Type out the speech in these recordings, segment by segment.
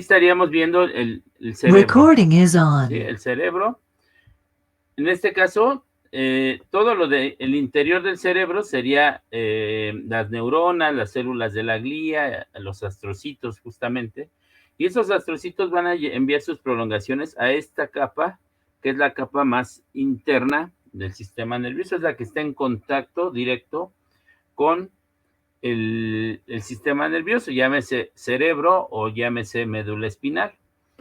estaríamos viendo el cerebro. Recording is on. ¿Sí? El cerebro. En este caso, todo lo del interior del cerebro sería las neuronas, las células de la glía, los astrocitos justamente, y esos astrocitos van a enviar sus prolongaciones a esta capa, que es la capa más interna del sistema nervioso, es la que está en contacto directo con el sistema nervioso, llámese cerebro o llámese médula espinal.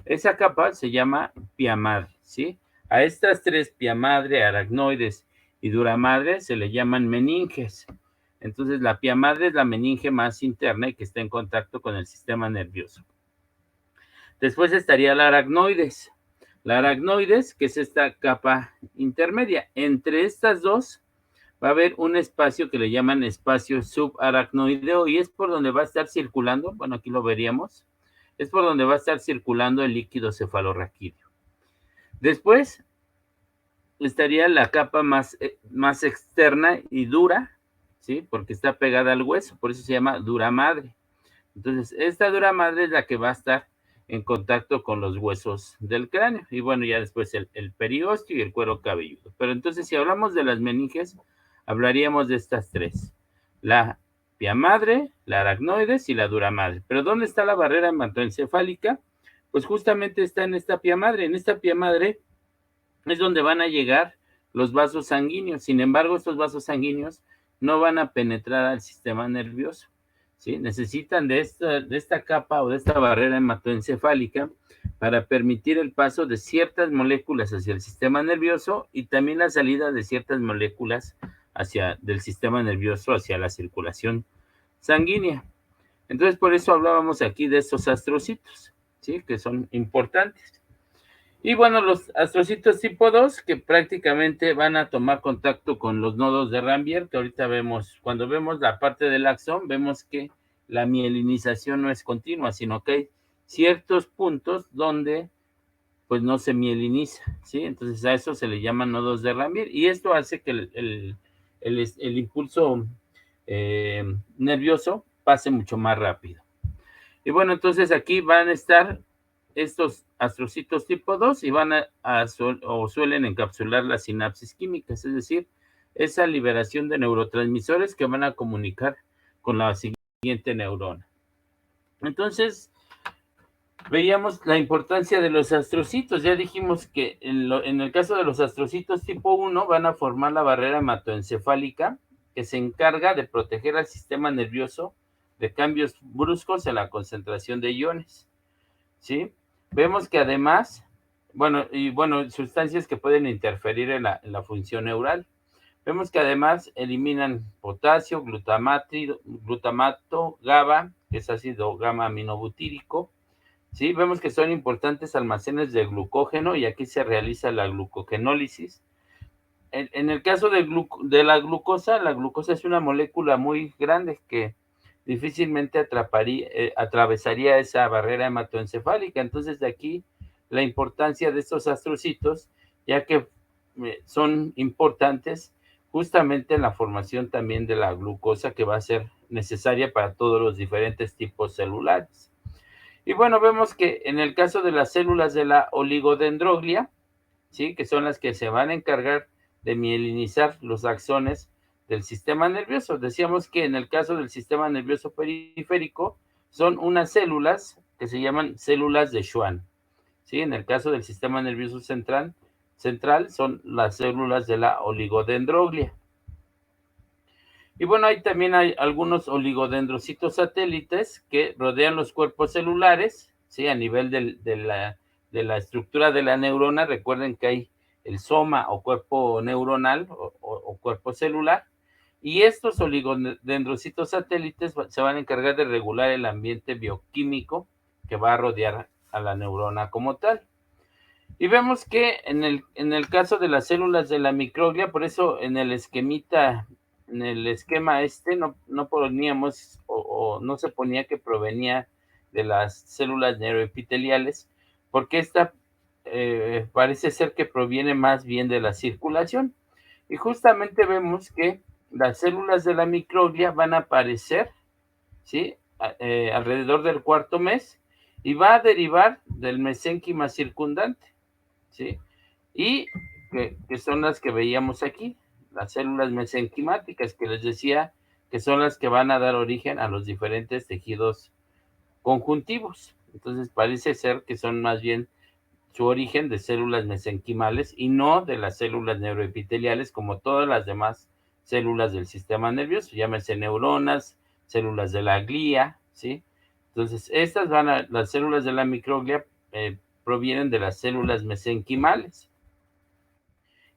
Esa capa se llama pia madre, ¿sí? A estas tres, pia madre, aracnoides y dura madre, se le llaman meninges. Entonces, la pia madre es la meninge más interna y que está en contacto con el sistema nervioso. Después estaría la aracnoides. La aracnoides, que es esta capa intermedia. Entre estas dos va a haber un espacio que le llaman espacio subaracnoideo y es por donde va a estar circulando, bueno, aquí lo veríamos, es por donde va a estar circulando el líquido cefalorraquídeo. Después estaría la capa más externa y dura, ¿sí? Porque está pegada al hueso, por eso se llama dura madre. Entonces, esta dura madre es la que va a estar en contacto con los huesos del cráneo. Y bueno, ya después el periósteo y el cuero cabelludo. Pero entonces, si hablamos de las meninges, hablaríamos de estas tres. La pia madre, la aracnoides y la dura madre. Pero ¿dónde está la barrera hematoencefálica? Pues justamente está en esta pia madre. En esta pia madre es donde van a llegar los vasos sanguíneos. Sin embargo, estos vasos sanguíneos no van a penetrar al sistema nervioso. ¿Sí? Necesitan de esta capa o de esta barrera hematoencefálica para permitir el paso de ciertas moléculas hacia el sistema nervioso y también la salida de ciertas moléculas del sistema nervioso hacia la circulación sanguínea. Entonces, por eso hablábamos aquí de estos astrocitos, ¿sí? Que son importantes. Y bueno, los astrocitos tipo 2 que prácticamente van a tomar contacto con los nodos de Rambier, que ahorita vemos, cuando vemos la parte del axón, vemos que la mielinización no es continua, sino que hay ciertos puntos donde pues no se mieliniza, ¿sí? Entonces a eso se le llaman nodos de Rambier y esto hace que el impulso nervioso pase mucho más rápido. Y bueno, entonces aquí van a estar estos astrocitos tipo 2 y van o suelen encapsular las sinapsis químicas, es decir, esa liberación de neurotransmisores que van a comunicar con la siguiente neurona. Entonces, veíamos la importancia de los astrocitos. Ya dijimos que en el caso de los astrocitos tipo 1 van a formar la barrera hematoencefálica que se encarga de proteger al sistema nervioso de cambios bruscos en la concentración de iones, ¿sí? Vemos que además, sustancias que pueden interferir en la función neural. Vemos que además eliminan potasio, glutamato, GABA, que es ácido gamma aminobutírico, ¿sí? Vemos que son importantes almacenes de glucógeno y aquí se realiza la glucogenólisis. En el caso de la glucosa es una molécula muy grande que difícilmente atravesaría esa barrera hematoencefálica. Entonces, de aquí la importancia de estos astrocitos, ya que son importantes justamente en la formación también de la glucosa que va a ser necesaria para todos los diferentes tipos celulares. Y bueno, vemos que en el caso de las células de la oligodendroglia, ¿sí? Que son las que se van a encargar de mielinizar los axones del sistema nervioso. Decíamos que en el caso del sistema nervioso periférico son unas células que se llaman células de Schwann, ¿sí? En el caso del sistema nervioso central son las células de la oligodendroglia. Y bueno, ahí también hay algunos oligodendrocitos satélites que rodean los cuerpos celulares, ¿sí? A nivel de la estructura de la neurona. Recuerden que hay el soma o cuerpo neuronal o cuerpo celular. Y estos oligodendrocitos satélites se van a encargar de regular el ambiente bioquímico que va a rodear a la neurona como tal. Y vemos que en el caso de las células de la microglia, por eso en el esquema no poníamos o no se ponía que provenía de las células neuroepiteliales, porque esta parece ser que proviene más bien de la circulación. Y justamente vemos que las células de la microglia van a aparecer, ¿sí? Alrededor del cuarto mes, y va a derivar del mesénquima circundante, ¿sí? Y que son las que veíamos aquí, las células mesenquimáticas, que les decía que son las que van a dar origen a los diferentes tejidos conjuntivos. Entonces parece ser que son más bien su origen de células mesenquimales y no de las células neuroepiteliales como todas las demás células del sistema nervioso, llámese neuronas, células de la glía, ¿sí? Entonces, las células de la microglia provienen de las células mesenquimales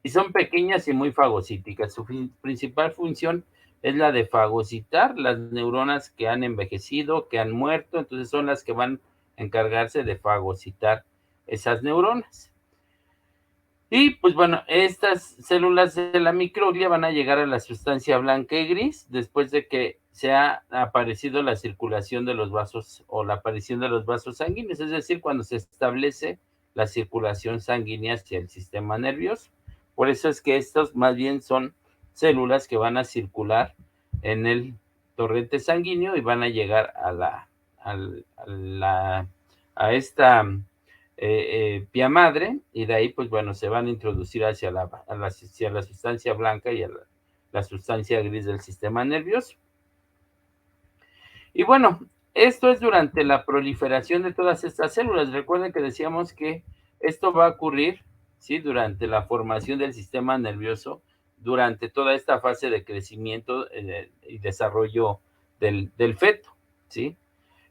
y son pequeñas y muy fagocíticas. Su principal función es la de fagocitar las neuronas que han envejecido, que han muerto, entonces son las que van a encargarse de fagocitar esas neuronas. Y pues bueno, estas células de la microglia van a llegar a la sustancia blanca y gris después de que se ha aparecido la circulación de los vasos o la aparición de los vasos sanguíneos, es decir, cuando se establece la circulación sanguínea hacia el sistema nervioso. Por eso es que estos más bien son células que van a circular en el torrente sanguíneo y van a llegar a esta pía madre, y de ahí, pues bueno, se van a introducir hacia la sustancia blanca y a la sustancia gris del sistema nervioso. Y bueno, esto es durante la proliferación de todas estas células. Recuerden que decíamos que esto va a ocurrir, ¿sí? Durante la formación del sistema nervioso, durante toda esta fase de crecimiento y desarrollo del feto, ¿sí?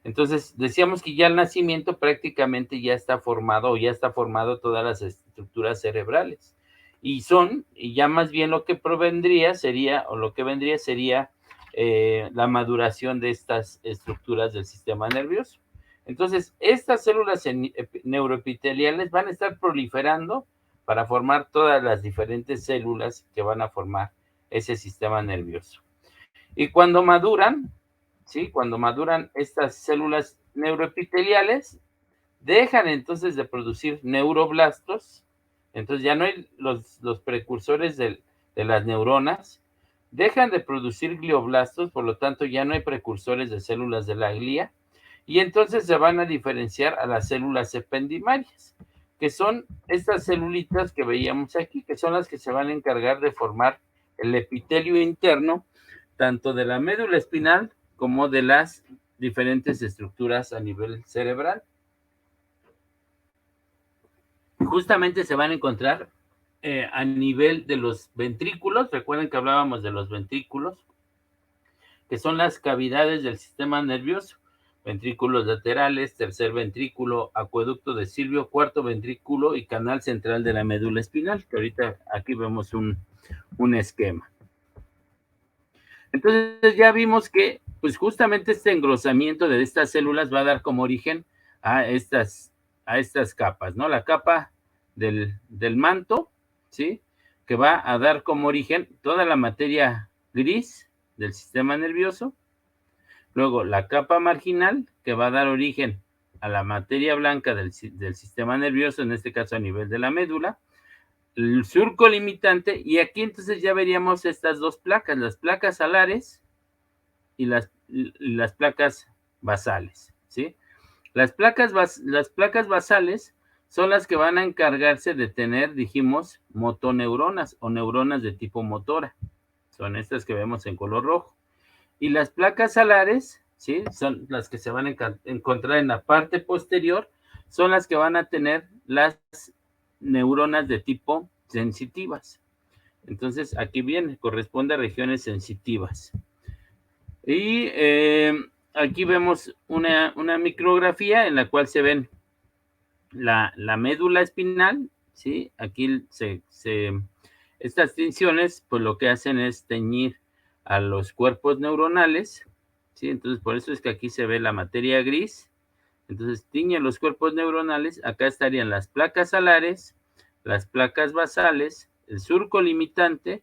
Entonces, decíamos que ya el nacimiento prácticamente ya está formado o ya está formado todas las estructuras cerebrales. Y ya más bien lo que provendría sería, o lo que vendría sería la maduración de estas estructuras del sistema nervioso. Entonces, estas células neuroepiteliales van a estar proliferando para formar todas las diferentes células que van a formar ese sistema nervioso. Y cuando maduran, ¿sí? Cuando maduran estas células neuroepiteliales, dejan entonces de producir neuroblastos, entonces ya no hay los precursores de las neuronas, dejan de producir glioblastos, por lo tanto ya no hay precursores de células de la glía, y entonces se van a diferenciar a las células ependimarias, que son estas celulitas que veíamos aquí, que son las que se van a encargar de formar el epitelio interno, tanto de la médula espinal como de las diferentes estructuras a nivel cerebral. Justamente se van a encontrar a nivel de los ventrículos. Recuerden que hablábamos de los ventrículos, que son las cavidades del sistema nervioso. Ventrículos laterales, tercer ventrículo, acueducto de Silvio, cuarto ventrículo y canal central de la médula espinal, que ahorita aquí vemos un esquema. Entonces ya vimos que pues justamente este engrosamiento de estas células va a dar como origen a estas capas, ¿no? La capa del manto, ¿sí? Que va a dar como origen toda la materia gris del sistema nervioso. Luego la capa marginal, que va a dar origen a la materia blanca del sistema nervioso, en este caso a nivel de la médula. El surco limitante, y aquí entonces ya veríamos estas dos placas, las placas alares y las placas basales, ¿sí? Las placas basales son las que van a encargarse de tener, dijimos, motoneuronas o neuronas de tipo motora. Son estas que vemos en color rojo. Y las placas alares, ¿sí? Son las que se van a encontrar en la parte posterior, son las que van a tener las neuronas de tipo sensitivas. Entonces, aquí viene, corresponde a regiones sensitivas. Y aquí vemos una micrografía en la cual se ven la médula espinal, ¿sí? Aquí estas tinciones, pues lo que hacen es teñir a los cuerpos neuronales, ¿sí? Entonces, por eso es que aquí se ve la materia gris. Entonces, tiñe los cuerpos neuronales. Acá estarían las placas alares, las placas basales, el surco limitante.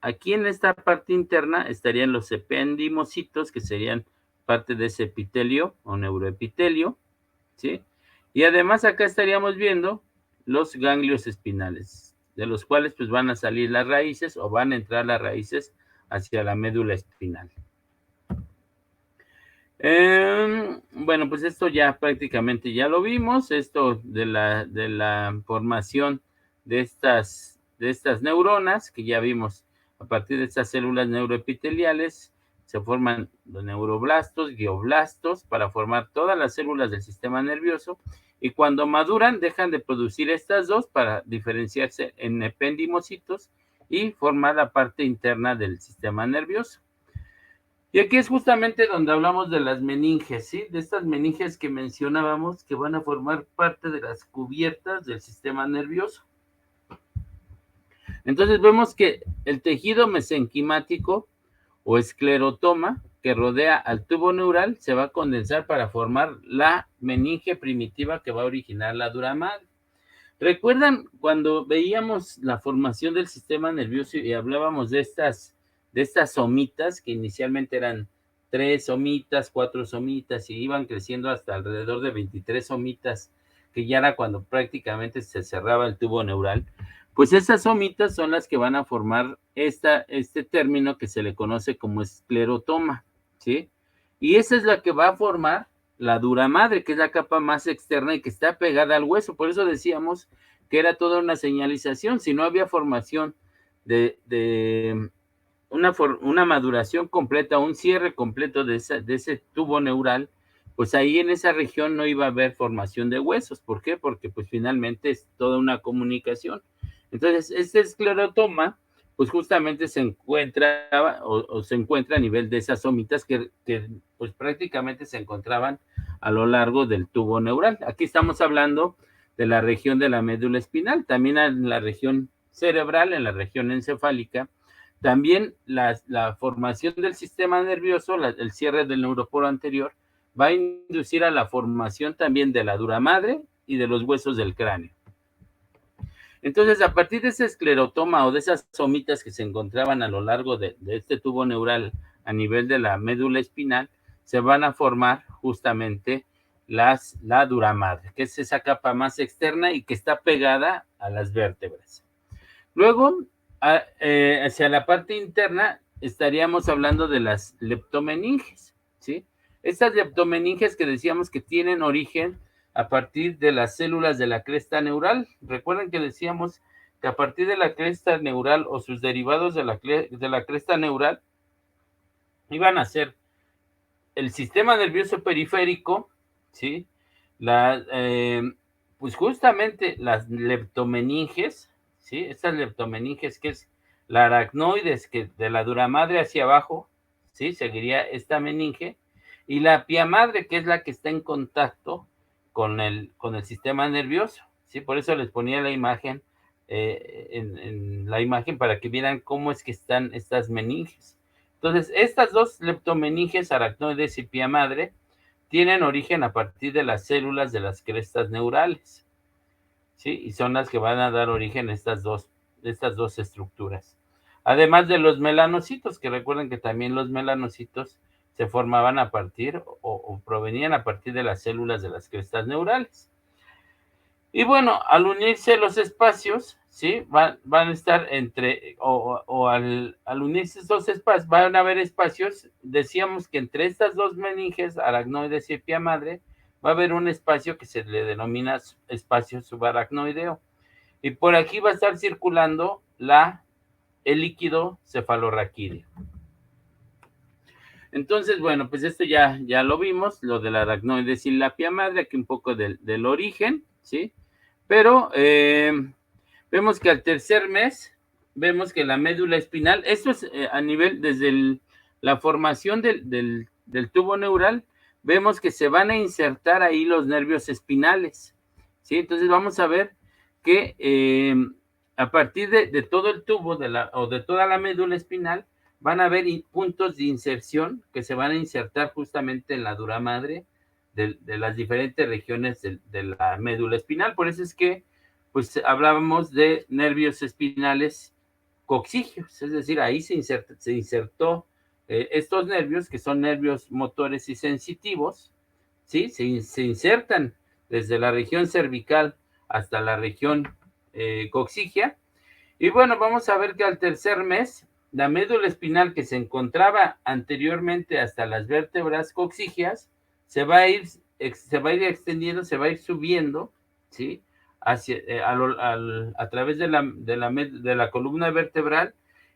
Aquí en esta parte interna estarían los ependimocitos, que serían parte de ese epitelio o neuroepitelio, ¿sí? Y además acá estaríamos viendo los ganglios espinales, de los cuales pues van a salir las raíces o van a entrar las raíces hacia la médula espinal. Bueno, pues esto ya prácticamente ya lo vimos, esto de la formación de estas neuronas, que ya vimos, a partir de estas células neuroepiteliales se forman los neuroblastos, glioblastos, para formar todas las células del sistema nervioso, y cuando maduran dejan de producir estas dos para diferenciarse en ependimocitos y formar la parte interna del sistema nervioso. Y aquí es justamente donde hablamos de las meninges, ¿sí? De estas meninges que mencionábamos, que van a formar parte de las cubiertas del sistema nervioso. Entonces vemos que el tejido mesenquimático o esclerotoma que rodea al tubo neural se va a condensar para formar la meninge primitiva que va a originar la dura madre. ¿Recuerdan cuando veíamos la formación del sistema nervioso y hablábamos de estas somitas, que inicialmente eran 3 somitas, 4 somitas, y iban creciendo hasta alrededor de 23 somitas, que ya era cuando prácticamente se cerraba el tubo neural? Pues esas somitas son las que van a formar este término que se le conoce como esclerotoma, ¿sí? Y esa es la que va a formar la dura madre, que es la capa más externa y que está pegada al hueso. Por eso decíamos que era toda una señalización. Si no había formación de una maduración completa, un cierre completo de ese tubo neural, pues ahí en esa región no iba a haber formación de huesos. ¿Por qué? Porque pues finalmente es toda una comunicación. Entonces, este esclerotoma, pues justamente se encuentra o se encuentra a nivel de esas somitas que pues prácticamente se encontraban a lo largo del tubo neural. Aquí estamos hablando de la región de la médula espinal, también en la región cerebral, en la región encefálica. También la formación del sistema nervioso, el cierre del neuroporo anterior, va a inducir a la formación también de la dura madre y de los huesos del cráneo. Entonces, a partir de ese esclerotoma o de esas somitas que se encontraban a lo largo de este tubo neural a nivel de la médula espinal, se van a formar justamente la dura madre, que es esa capa más externa y que está pegada a las vértebras. Luego, hacia la parte interna, estaríamos hablando de las leptomeninges, ¿sí? Estas leptomeninges que decíamos que tienen origen a partir de las células de la cresta neural. Recuerden que decíamos que a partir de la cresta neural o sus derivados de la cresta neural iban a ser el sistema nervioso periférico, ¿sí? Pues justamente las leptomeninges, ¿sí? Estas leptomeninges, que es la aracnoides, que de la dura madre hacia abajo, ¿sí? Seguiría esta meninge, y la pia madre, que es la que está en contacto con el sistema nervioso, ¿sí? Por eso les ponía la imagen, en la imagen, para que vieran cómo es que están estas meninges. Entonces, estas dos leptomeninges, aracnoides y pia madre, tienen origen a partir de las células de las crestas neurales, ¿sí? Y son las que van a dar origen a estas dos estructuras. Además de los melanocitos, que recuerden que también los melanocitos se formaban a partir o provenían a partir de las células de las crestas neurales. Y bueno, al unirse los espacios, ¿sí? Van a estar al unirse estos espacios, van a haber espacios. Decíamos que entre estas dos meninges, aracnoides y pia madre, va a haber un espacio que se le denomina espacio subaracnoideo. Y por aquí va a estar circulando el líquido cefalorraquídeo. Entonces, bueno, pues esto ya lo vimos, lo de la aracnoides y la pia madre, aquí un poco del origen, ¿sí? Pero vemos que al tercer mes, vemos que la médula espinal, esto es a nivel, desde la formación del tubo neural, vemos que se van a insertar ahí los nervios espinales, ¿sí? Entonces vamos a ver que a partir de todo el tubo de toda la médula espinal, van a haber puntos de inserción que se van a insertar justamente en la dura madre de las diferentes regiones de la médula espinal. Por eso es que pues hablábamos de nervios espinales coxígeos, es decir, ahí se insertó estos nervios, que son nervios motores y sensitivos, ¿sí? Se insertan desde la región cervical hasta la región coxígea. Y bueno, vamos a ver que al tercer mes la médula espinal que se encontraba anteriormente hasta las vértebras coxígeas se va a ir extendiendo, se va a ir subiendo, ¿sí? Hacia, a través de la columna vertebral,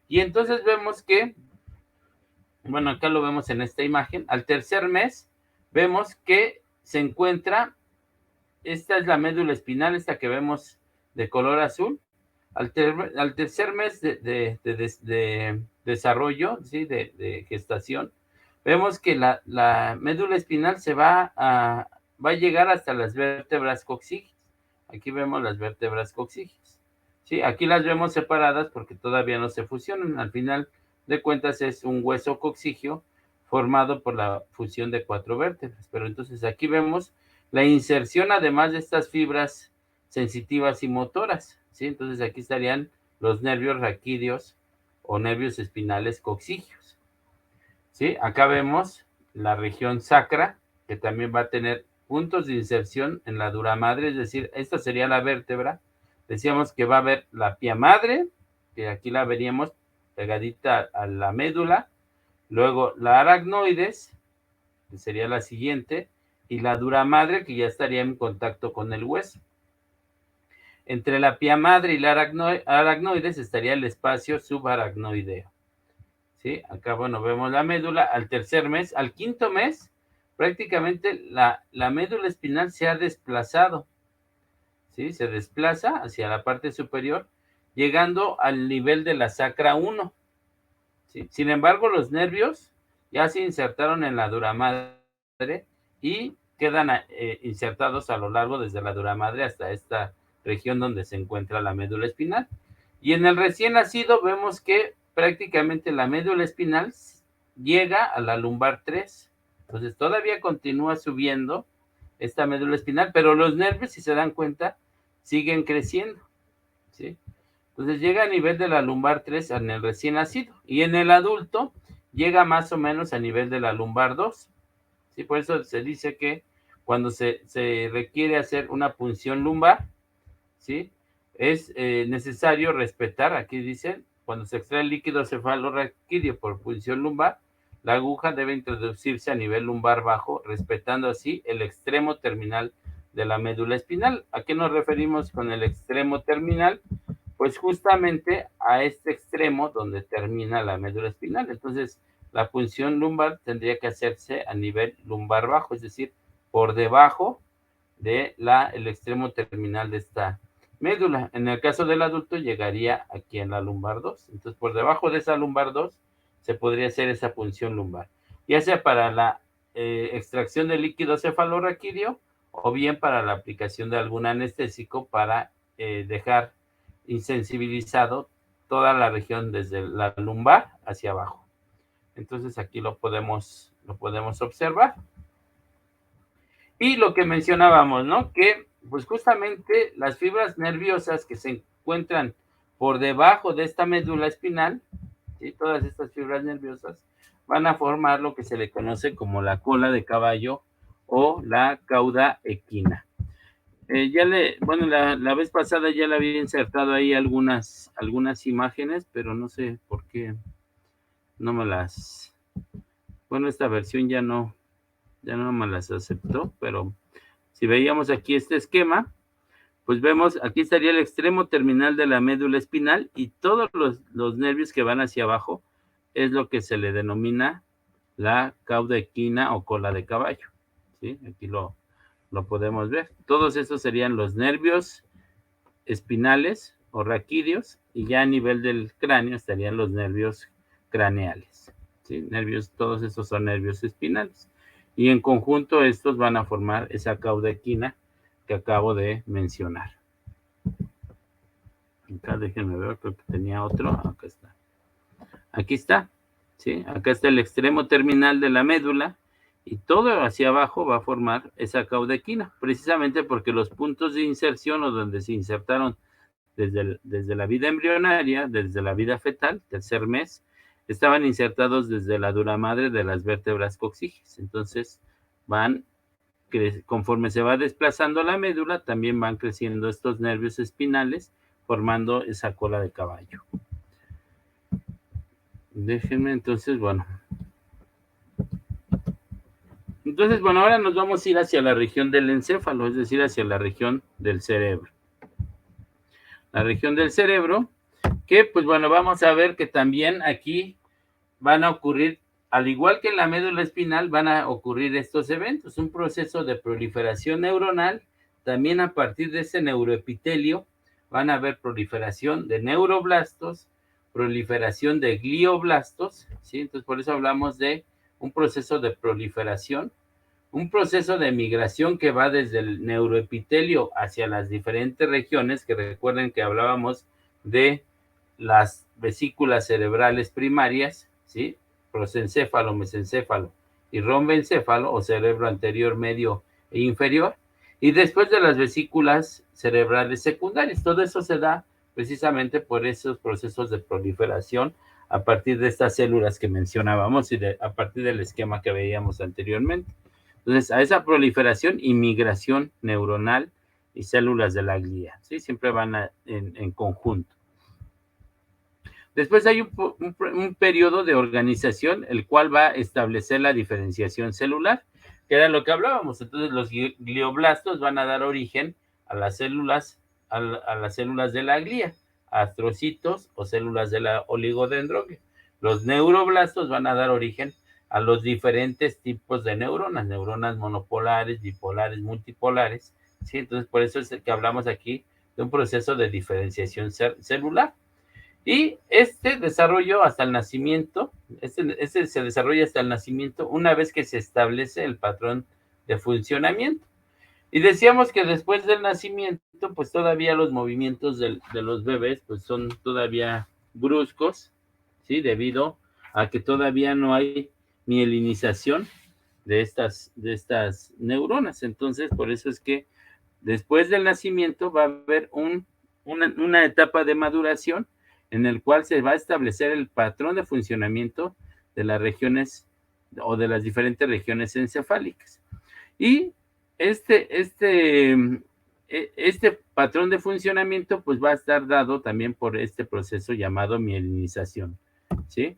y entonces vemos que, bueno, acá lo vemos en esta imagen, al tercer mes vemos que se encuentra, esta es la médula espinal, esta que vemos de color azul. Al tercer mes de desarrollo, ¿sí? de gestación, vemos que la médula espinal va a llegar hasta las vértebras coxígeas. Aquí vemos las vértebras coxígeas, ¿sí? Aquí las vemos separadas porque todavía no se fusionan. Al final de cuentas es un hueso coxígeo formado por la fusión de 4 vértebras. Pero entonces aquí vemos la inserción, además de estas fibras sensitivas y motoras, ¿sí? Entonces aquí estarían los nervios raquídeos o nervios espinales coxígeos, ¿sí? Acá vemos la región sacra, que también va a tener puntos de inserción en la dura madre, es decir, esta sería la vértebra. Decíamos que va a haber la pía madre, que aquí la veríamos pegadita a la médula, luego la aracnoides, que sería la siguiente, y la dura madre, que ya estaría en contacto con el hueso. Entre la pía madre y la aracnoides estaría el espacio subaracnoideo, ¿sí? Acá, bueno, vemos la médula al tercer mes. Al quinto mes, prácticamente la médula espinal se ha desplazado, ¿sí? Se desplaza hacia la parte superior, llegando al nivel de la sacra 1, ¿sí? Sin embargo, los nervios ya se insertaron en la dura madre y quedan insertados a lo largo desde la dura madre hasta esta región donde se encuentra la médula espinal. Y en el recién nacido vemos que prácticamente la médula espinal llega a la lumbar 3. Entonces todavía continúa subiendo esta médula espinal, pero los nervios, si se dan cuenta, siguen creciendo, ¿sí? Entonces llega a nivel de la lumbar 3 en el recién nacido, y en el adulto llega más o menos a nivel de la lumbar 2. ¿Sí? Por eso se dice que cuando se requiere hacer una punción lumbar, ¿sí? Es necesario respetar, aquí dicen, cuando se extrae el líquido cefalorraquídeo por punción lumbar, la aguja debe introducirse a nivel lumbar bajo, respetando así el extremo terminal de la médula espinal. ¿A qué nos referimos con el extremo terminal? Pues justamente a este extremo donde termina la médula espinal. Entonces, la punción lumbar tendría que hacerse a nivel lumbar bajo, es decir, por debajo de el extremo terminal de esta médula. En el caso del adulto llegaría aquí en la lumbar 2. Entonces, por debajo de esa lumbar 2 se podría hacer esa punción lumbar, ya sea para la extracción del líquido cefalorraquídeo o bien para la aplicación de algún anestésico para dejar insensibilizado toda la región desde la lumbar hacia abajo. Entonces aquí lo podemos observar. Y lo que mencionábamos, ¿no? Que pues justamente las fibras nerviosas que se encuentran por debajo de esta médula espinal, ¿sí? Todas estas fibras nerviosas van a formar lo que se le conoce como la cola de caballo o la cauda equina. Bueno, la vez pasada ya le había insertado ahí algunas imágenes, pero no sé por qué no me las, bueno, esta versión ya no me las aceptó, pero si veíamos aquí este esquema, pues vemos, aquí estaría el extremo terminal de la médula espinal y todos los nervios que van hacia abajo es lo que se le denomina la cauda equina o cola de caballo, ¿sí? Aquí lo podemos ver. Todos estos serían los nervios espinales o raquídeos, y ya a nivel del cráneo estarían los nervios craneales, ¿sí? Todos estos son nervios espinales. Y en conjunto estos van a formar esa cauda equina que acabo de mencionar. Acá déjenme ver, creo que tenía otro. Acá está. Aquí está, ¿sí? Acá está el extremo terminal de la médula y todo hacia abajo va a formar esa cauda equina, precisamente porque los puntos de inserción o donde se insertaron desde la vida embrionaria, desde la vida fetal, tercer mes, estaban insertados desde la dura madre de las vértebras coxígeas. Entonces, conforme se va desplazando la médula, también van creciendo estos nervios espinales, formando esa cola de caballo. Déjenme entonces, bueno. Entonces, bueno, ahora nos vamos a ir hacia la región del encéfalo, es decir, hacia la región del cerebro. La región del cerebro, que pues bueno, vamos a ver que también aquí van a ocurrir, al igual que en la médula espinal, van a ocurrir estos eventos, un proceso de proliferación neuronal. También a partir de ese neuroepitelio van a haber proliferación de neuroblastos, proliferación de glioblastos, ¿sí? Entonces por eso hablamos de un proceso de proliferación, un proceso de migración que va desde el neuroepitelio hacia las diferentes regiones, que recuerden que hablábamos de las vesículas cerebrales primarias, ¿sí? Prosencéfalo, mesencéfalo y rombencéfalo, o cerebro anterior, medio e inferior, y después de las vesículas cerebrales secundarias. Todo eso se da precisamente por esos procesos de proliferación a partir de estas células que mencionábamos y a partir del esquema que veíamos anteriormente. Entonces, a esa proliferación y migración neuronal y células de la glía, ¿sí? Siempre van en conjunto. Después hay un periodo de organización, el cual va a establecer la diferenciación celular, que era lo que hablábamos. Entonces, los glioblastos van a dar origen a las células, a las células de la glía, astrocitos o células de la oligodendroglio. Los neuroblastos van a dar origen a los diferentes tipos de neuronas, neuronas monopolares, bipolares, multipolares, ¿sí? Entonces, por eso es que hablamos aquí de un proceso de diferenciación celular. Y este desarrollo hasta el nacimiento, este se desarrolla hasta el nacimiento una vez que se establece el patrón de funcionamiento. Y decíamos que después del nacimiento, pues todavía los movimientos de los bebés, pues son todavía bruscos, ¿sí? Debido a que todavía no hay mielinización de estas neuronas. Entonces, por eso es que después del nacimiento va a haber una etapa de maduración en el cual se va a establecer el patrón de funcionamiento de las regiones o de las diferentes regiones encefálicas. Y este patrón de funcionamiento pues va a estar dado también por este proceso llamado mielinización, ¿sí?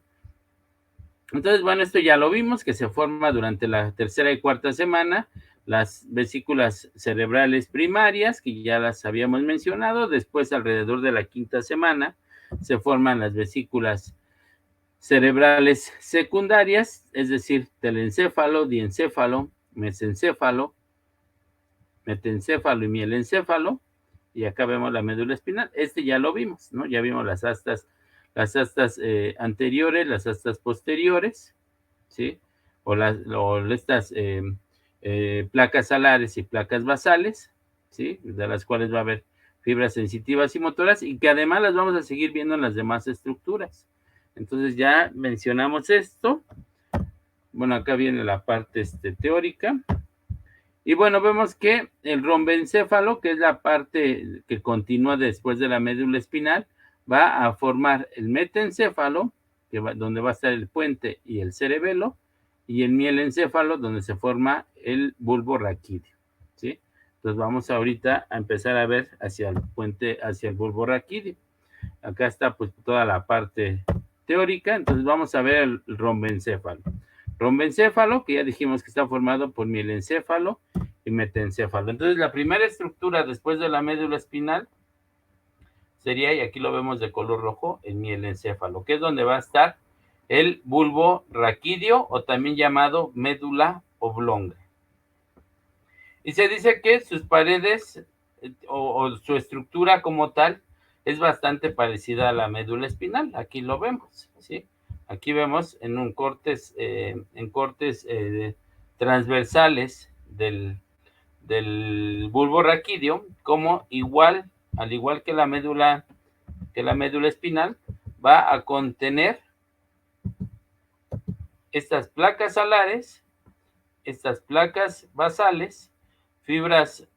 Entonces, bueno, esto ya lo vimos, que se forma durante la tercera y cuarta semana, las vesículas cerebrales primarias, que ya las habíamos mencionado. Después, alrededor de la quinta semana, se forman las vesículas cerebrales secundarias, es decir, telencéfalo, diencéfalo, mesencéfalo, metencéfalo y mielencéfalo. Y acá vemos la médula espinal. Este ya lo vimos, ¿no? Ya vimos las astas anteriores, las astas posteriores, ¿sí? O estas placas alares y placas basales, ¿sí? De las cuales va a haber fibras sensitivas y motoras y que además las vamos a seguir viendo en las demás estructuras. Entonces ya mencionamos esto. Bueno, acá viene la parte teórica. Y bueno, vemos que el rombencéfalo, que es la parte que continúa después de la médula espinal, va a formar el metencéfalo, donde va a estar el puente y el cerebelo, y el mielencéfalo, donde se forma el bulbo raquídeo, ¿sí? Entonces vamos ahorita a empezar a ver hacia el puente, hacia el bulbo raquídeo. Acá está pues toda la parte teórica, entonces vamos a ver el rombencéfalo. Rombencéfalo, que ya dijimos que está formado por mielencéfalo y metencéfalo. Entonces, la primera estructura después de la médula espinal sería, y aquí lo vemos de color rojo, el mielencéfalo, que es donde va a estar el bulbo raquídeo o también llamado médula oblonga. Y se dice que sus paredes o su estructura como tal es bastante parecida a la médula espinal. Aquí lo vemos, ¿sí? Aquí vemos en cortes transversales del bulbo raquídeo, como al igual que la médula espinal, va a contener estas placas alares, estas placas basales, fibras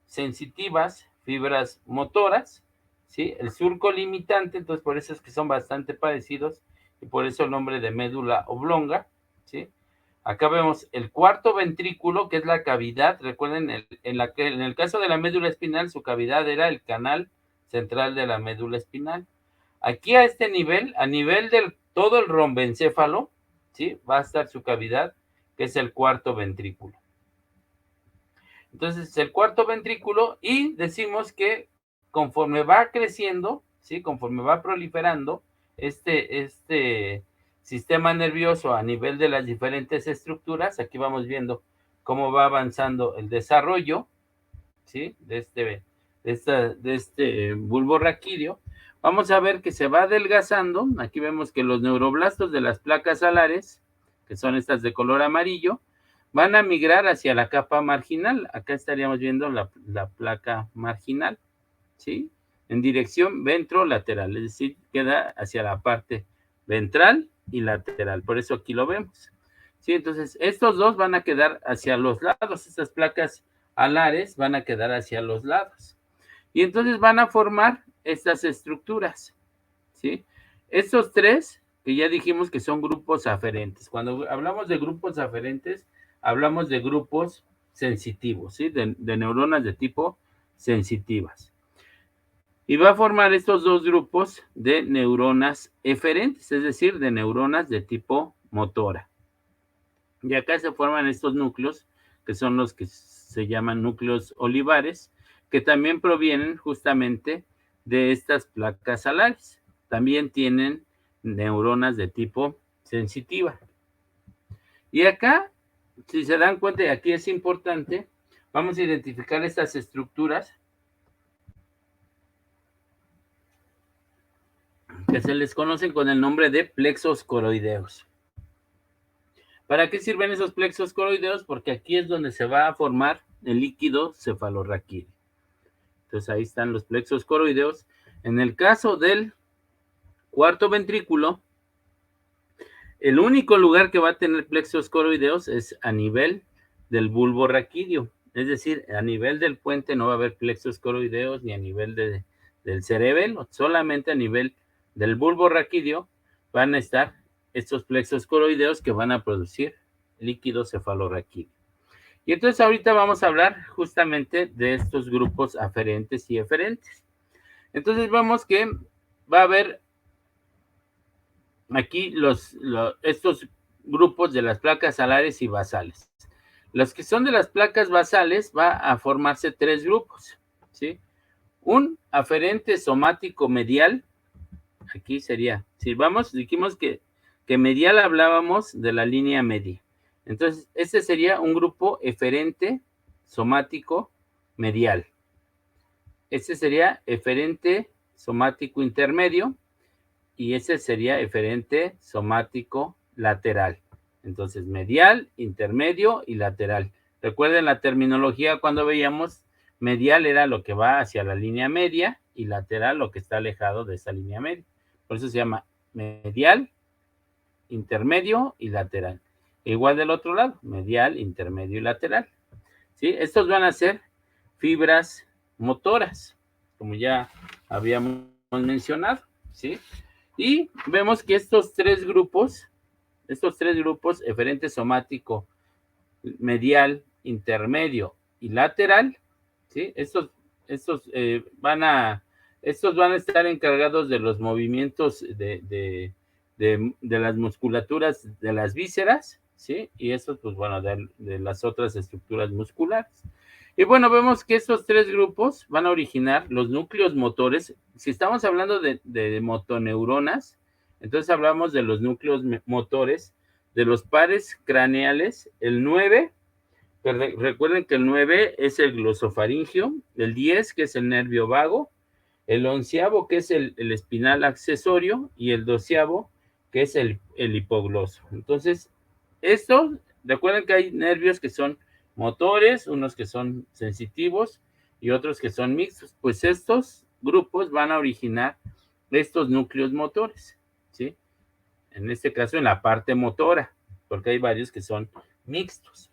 sensitivas, fibras motoras, ¿sí? El surco limitante, entonces por eso es que son bastante parecidos y por eso el nombre de médula oblonga, ¿sí? Acá vemos el cuarto ventrículo, que es la cavidad. Recuerden, en el caso de la médula espinal, su cavidad era el canal central de la médula espinal. Aquí a este nivel, a nivel del todo el rombencéfalo, ¿sí? Va a estar su cavidad, que es el cuarto ventrículo. Entonces, el cuarto ventrículo, y decimos que conforme va creciendo, ¿sí? Conforme va proliferando este sistema nervioso a nivel de las diferentes estructuras, aquí vamos viendo cómo va avanzando el desarrollo, ¿sí? De este bulbo raquídeo. Vamos a ver que se va adelgazando. Aquí vemos que los neuroblastos de las placas alares, que son estas de color amarillo, van a migrar hacia la capa marginal. Acá estaríamos viendo la placa marginal, ¿sí? En dirección ventrolateral, es decir, queda hacia la parte ventral y lateral. Por eso aquí lo vemos. ¿Sí? Entonces, estos dos van a quedar hacia los lados. Estas placas alares van a quedar hacia los lados. Y entonces van a formar estas estructuras, ¿sí? Estos tres, que ya dijimos que son grupos aferentes. Cuando hablamos de grupos aferentes, hablamos de grupos sensitivos, ¿sí? De neuronas de tipo sensitivas. Y va a formar estos dos grupos de neuronas eferentes, es decir, de neuronas de tipo motora. Y acá se forman estos núcleos, que son los que se llaman núcleos olivares, que también provienen justamente de estas placas alares. También tienen neuronas de tipo sensitiva. Y acá, si se dan cuenta, y aquí es importante, vamos a identificar estas estructuras que se les conocen con el nombre de plexos coroideos. ¿Para qué sirven esos plexos coroideos? Porque aquí es donde se va a formar el líquido cefalorraquídeo. Entonces ahí están los plexos coroideos. En el caso del cuarto ventrículo, el único lugar que va a tener plexos coroideos es a nivel del bulbo raquídeo. Es decir, a nivel del puente no va a haber plexos coroideos ni a nivel del cerebelo, solamente a nivel del bulbo raquídeo van a estar estos plexos coroideos que van a producir líquido cefalorraquídeo. Y entonces ahorita vamos a hablar justamente de estos grupos aferentes y eferentes. Entonces vemos que va a haber aquí estos grupos de las placas alares y basales. Los que son de las placas basales va a formarse tres grupos, ¿sí? Un aferente somático medial, aquí sería, si vamos, dijimos que medial hablábamos de la línea media. Entonces, este sería un grupo eferente somático medial. Este sería eferente somático intermedio y ese sería eferente somático lateral. Entonces, medial, intermedio y lateral. Recuerden la terminología cuando veíamos medial era lo que va hacia la línea media y lateral lo que está alejado de esa línea media. Por eso se llama medial, intermedio y lateral. Igual del otro lado, medial, intermedio y lateral. ¿Sí? Estos van a ser fibras motoras, como ya habíamos mencionado, ¿sí? Y vemos que estos tres grupos, eferente somático, medial, intermedio y lateral, ¿sí? Estos van a estar encargados de los movimientos de las musculaturas de las vísceras, ¿sí? Y estos, pues bueno, de las otras estructuras musculares. Y bueno, vemos que estos tres grupos van a originar los núcleos motores. Si estamos hablando de motoneuronas, entonces hablamos de los núcleos motores, de los pares craneales, el 9, recuerden que el 9 es el glosofaringio, el 10 que es el nervio vago, el 11º que es el espinal accesorio y el 12º que es el hipogloso. Entonces, recuerden que hay nervios que son motores, unos que son sensitivos y otros que son mixtos. Pues estos grupos van a originar estos núcleos motores, ¿sí? En este caso en la parte motora, porque hay varios que son mixtos.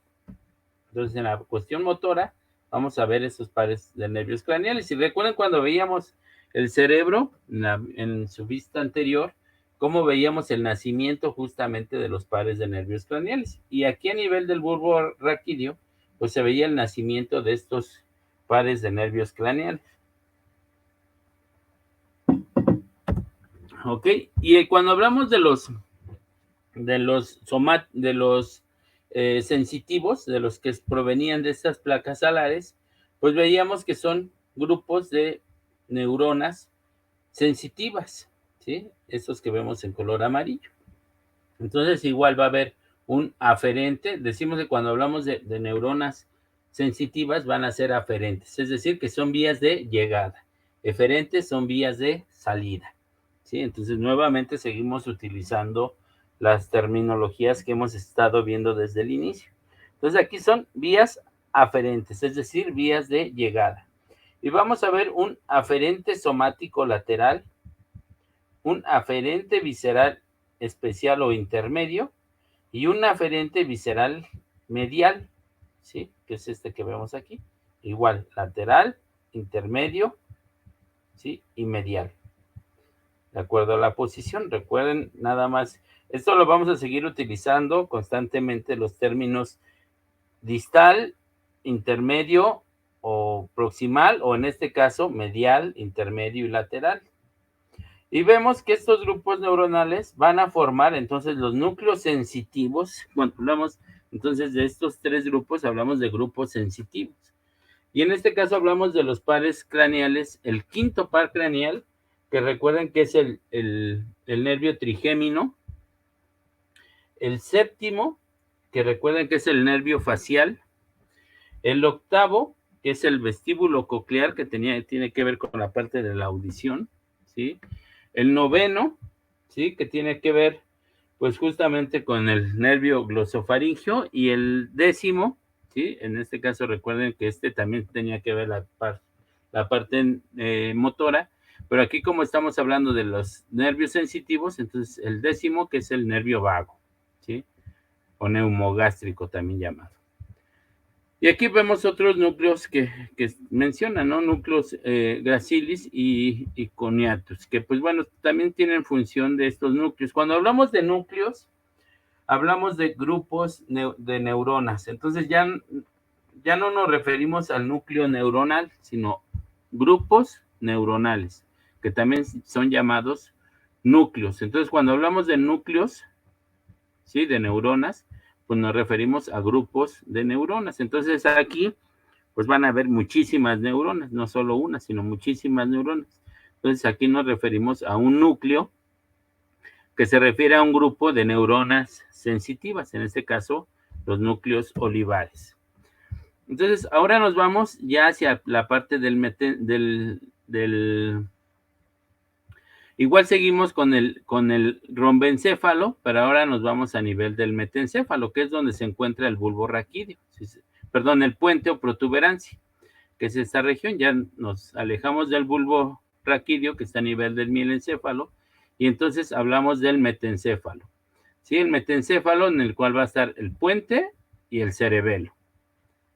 Entonces en la cuestión motora vamos a ver esos pares de nervios craneales. Y recuerden cuando veíamos el cerebro en su vista anterior, cómo veíamos el nacimiento justamente de los pares de nervios craneales. Y aquí a nivel del bulbo raquídeo, pues se veía el nacimiento de estos pares de nervios craneales. ¿ok? Y cuando hablamos de los sensitivos, de los que provenían de estas placas alares, pues veíamos que son grupos de neuronas sensitivas, ¿sí? Estos que vemos en color amarillo. Entonces igual va a haber un aferente. Decimos que cuando hablamos de neuronas sensitivas van a ser aferentes, es decir, que son vías de llegada. Eferentes son vías de salida, ¿sí? Entonces nuevamente seguimos utilizando las terminologías que hemos estado viendo desde el inicio. Entonces aquí son vías aferentes, es decir, vías de llegada. Y vamos a ver un aferente somático lateral, un aferente visceral especial o intermedio y un aferente visceral medial, ¿sí? Que es este que vemos aquí. Igual, lateral, intermedio, ¿sí? Y medial. De acuerdo a la posición, recuerden nada más, esto lo vamos a seguir utilizando constantemente, los términos distal, intermedio o proximal, o en este caso medial, intermedio y lateral. Y vemos que estos grupos neuronales van a formar entonces los núcleos sensitivos. Cuando hablamos entonces de estos tres grupos, hablamos de grupos sensitivos. Y en este caso hablamos de los pares craneales, el quinto par craneal, que recuerden que es el nervio trigémino, el séptimo, que recuerden que es el nervio facial, el octavo, que es el vestíbulo coclear, que tiene que ver con la parte de la audición, ¿sí? El noveno, ¿sí? Que tiene que ver, pues, justamente con el nervio glosofaringio, y el décimo, ¿sí? En este caso recuerden que este también tenía que ver la parte motora, pero aquí como estamos hablando de los nervios sensitivos, entonces el décimo, que es el nervio vago, ¿sí? O neumogástrico también llamado. Y aquí vemos otros núcleos que mencionan, ¿no? Núcleos gracilis y coniatus, que pues bueno, también tienen función de estos núcleos. Cuando hablamos de núcleos, hablamos de grupos de neuronas. Entonces ya no nos referimos al núcleo neuronal, sino grupos neuronales, que también son llamados núcleos. Entonces cuando hablamos de núcleos, ¿sí? De neuronas, pues nos referimos a grupos de neuronas. Entonces aquí pues van a haber muchísimas neuronas, no solo una, sino muchísimas neuronas. Entonces aquí nos referimos a un núcleo que se refiere a un grupo de neuronas sensitivas, en este caso los núcleos olivares. Entonces ahora nos vamos ya hacia la parte del igual seguimos con el rombencéfalo, pero ahora nos vamos a nivel del metencéfalo, que es donde se encuentra el bulbo raquídeo, perdón, el puente o protuberancia, que es esta región. Ya nos alejamos del bulbo raquídeo, que está a nivel del mielencéfalo, y entonces hablamos del metencéfalo. ¿Sí? El metencéfalo, en el cual va a estar el puente y el cerebelo,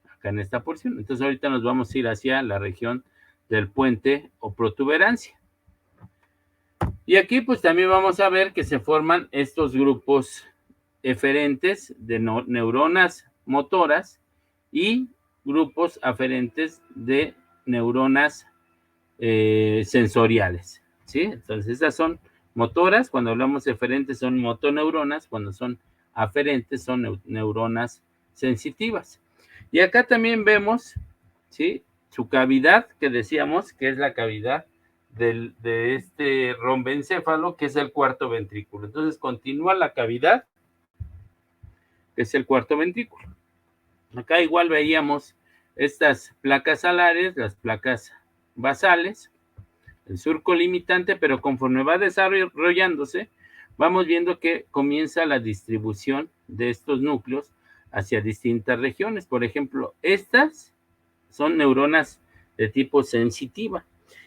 acá en esta porción. Entonces ahorita nos vamos a ir hacia la región del puente o protuberancia. Y aquí pues también vamos a ver que se forman estos grupos eferentes de neuronas motoras y grupos aferentes de neuronas sensoriales, ¿sí? Entonces esas son motoras, cuando hablamos de eferentes son motoneuronas, cuando son aferentes son neuronas sensitivas. Y acá también vemos, ¿sí? Su cavidad, que decíamos que es la cavidad de este rombencéfalo, que es el cuarto ventrículo. Entonces continúa la cavidad, que es el cuarto ventrículo. Acá igual veíamos estas placas alares, las placas basales, el surco limitante, pero conforme va desarrollándose, vamos viendo que comienza la distribución de estos núcleos hacia distintas regiones. Por ejemplo, estas son neuronas de tipo sensitiva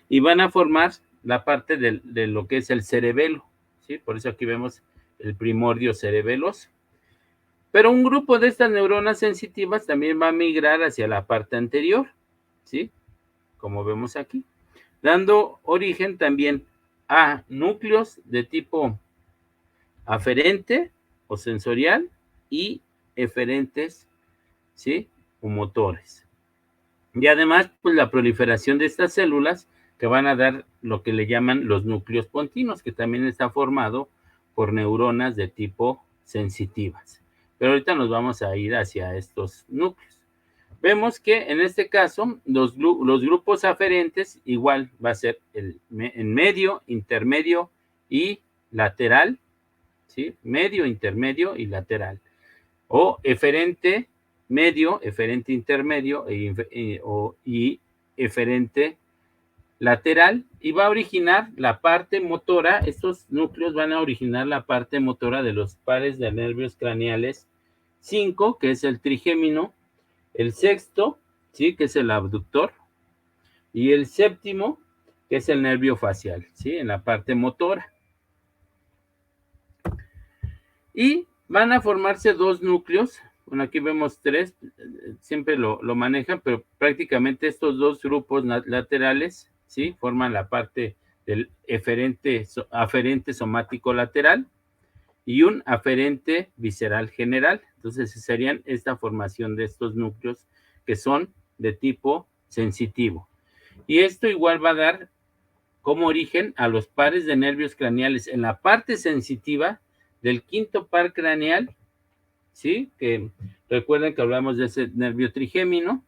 y van a formar la parte de lo que es el cerebelo, ¿sí? Por eso aquí vemos el primordio cerebeloso. Pero un grupo de estas neuronas sensitivas también va a migrar hacia la parte anterior, ¿sí? Como vemos aquí, dando origen también a núcleos de tipo aferente o sensorial y eferentes, ¿sí? O motores. Y además, pues la proliferación de estas células que van a dar lo que le llaman los núcleos pontinos, que también está formado por neuronas de tipo sensitivas. Pero ahorita nos vamos a ir hacia estos núcleos. Vemos que en este caso los grupos aferentes igual va a ser en medio, intermedio y lateral, ¿sí? Medio, intermedio y lateral. O eferente medio, eferente intermedio y eferente lateral, y va a originar la parte motora. Estos núcleos van a originar la parte motora de los pares de nervios craneales 5, que es el trigémino, el sexto, ¿sí? Que es el abductor, y el séptimo, que es el nervio facial, ¿sí? En la parte motora. Y van a formarse dos núcleos. Bueno, aquí vemos tres, siempre lo manejan, pero prácticamente estos dos grupos laterales, ¿sí? Forman la parte del aferente somático lateral y un aferente visceral general. Entonces serían esta formación de estos núcleos que son de tipo sensitivo. Y esto igual va a dar como origen a los pares de nervios craneales en la parte sensitiva del quinto par craneal, ¿sí? Que recuerden que hablamos de ese nervio trigémino,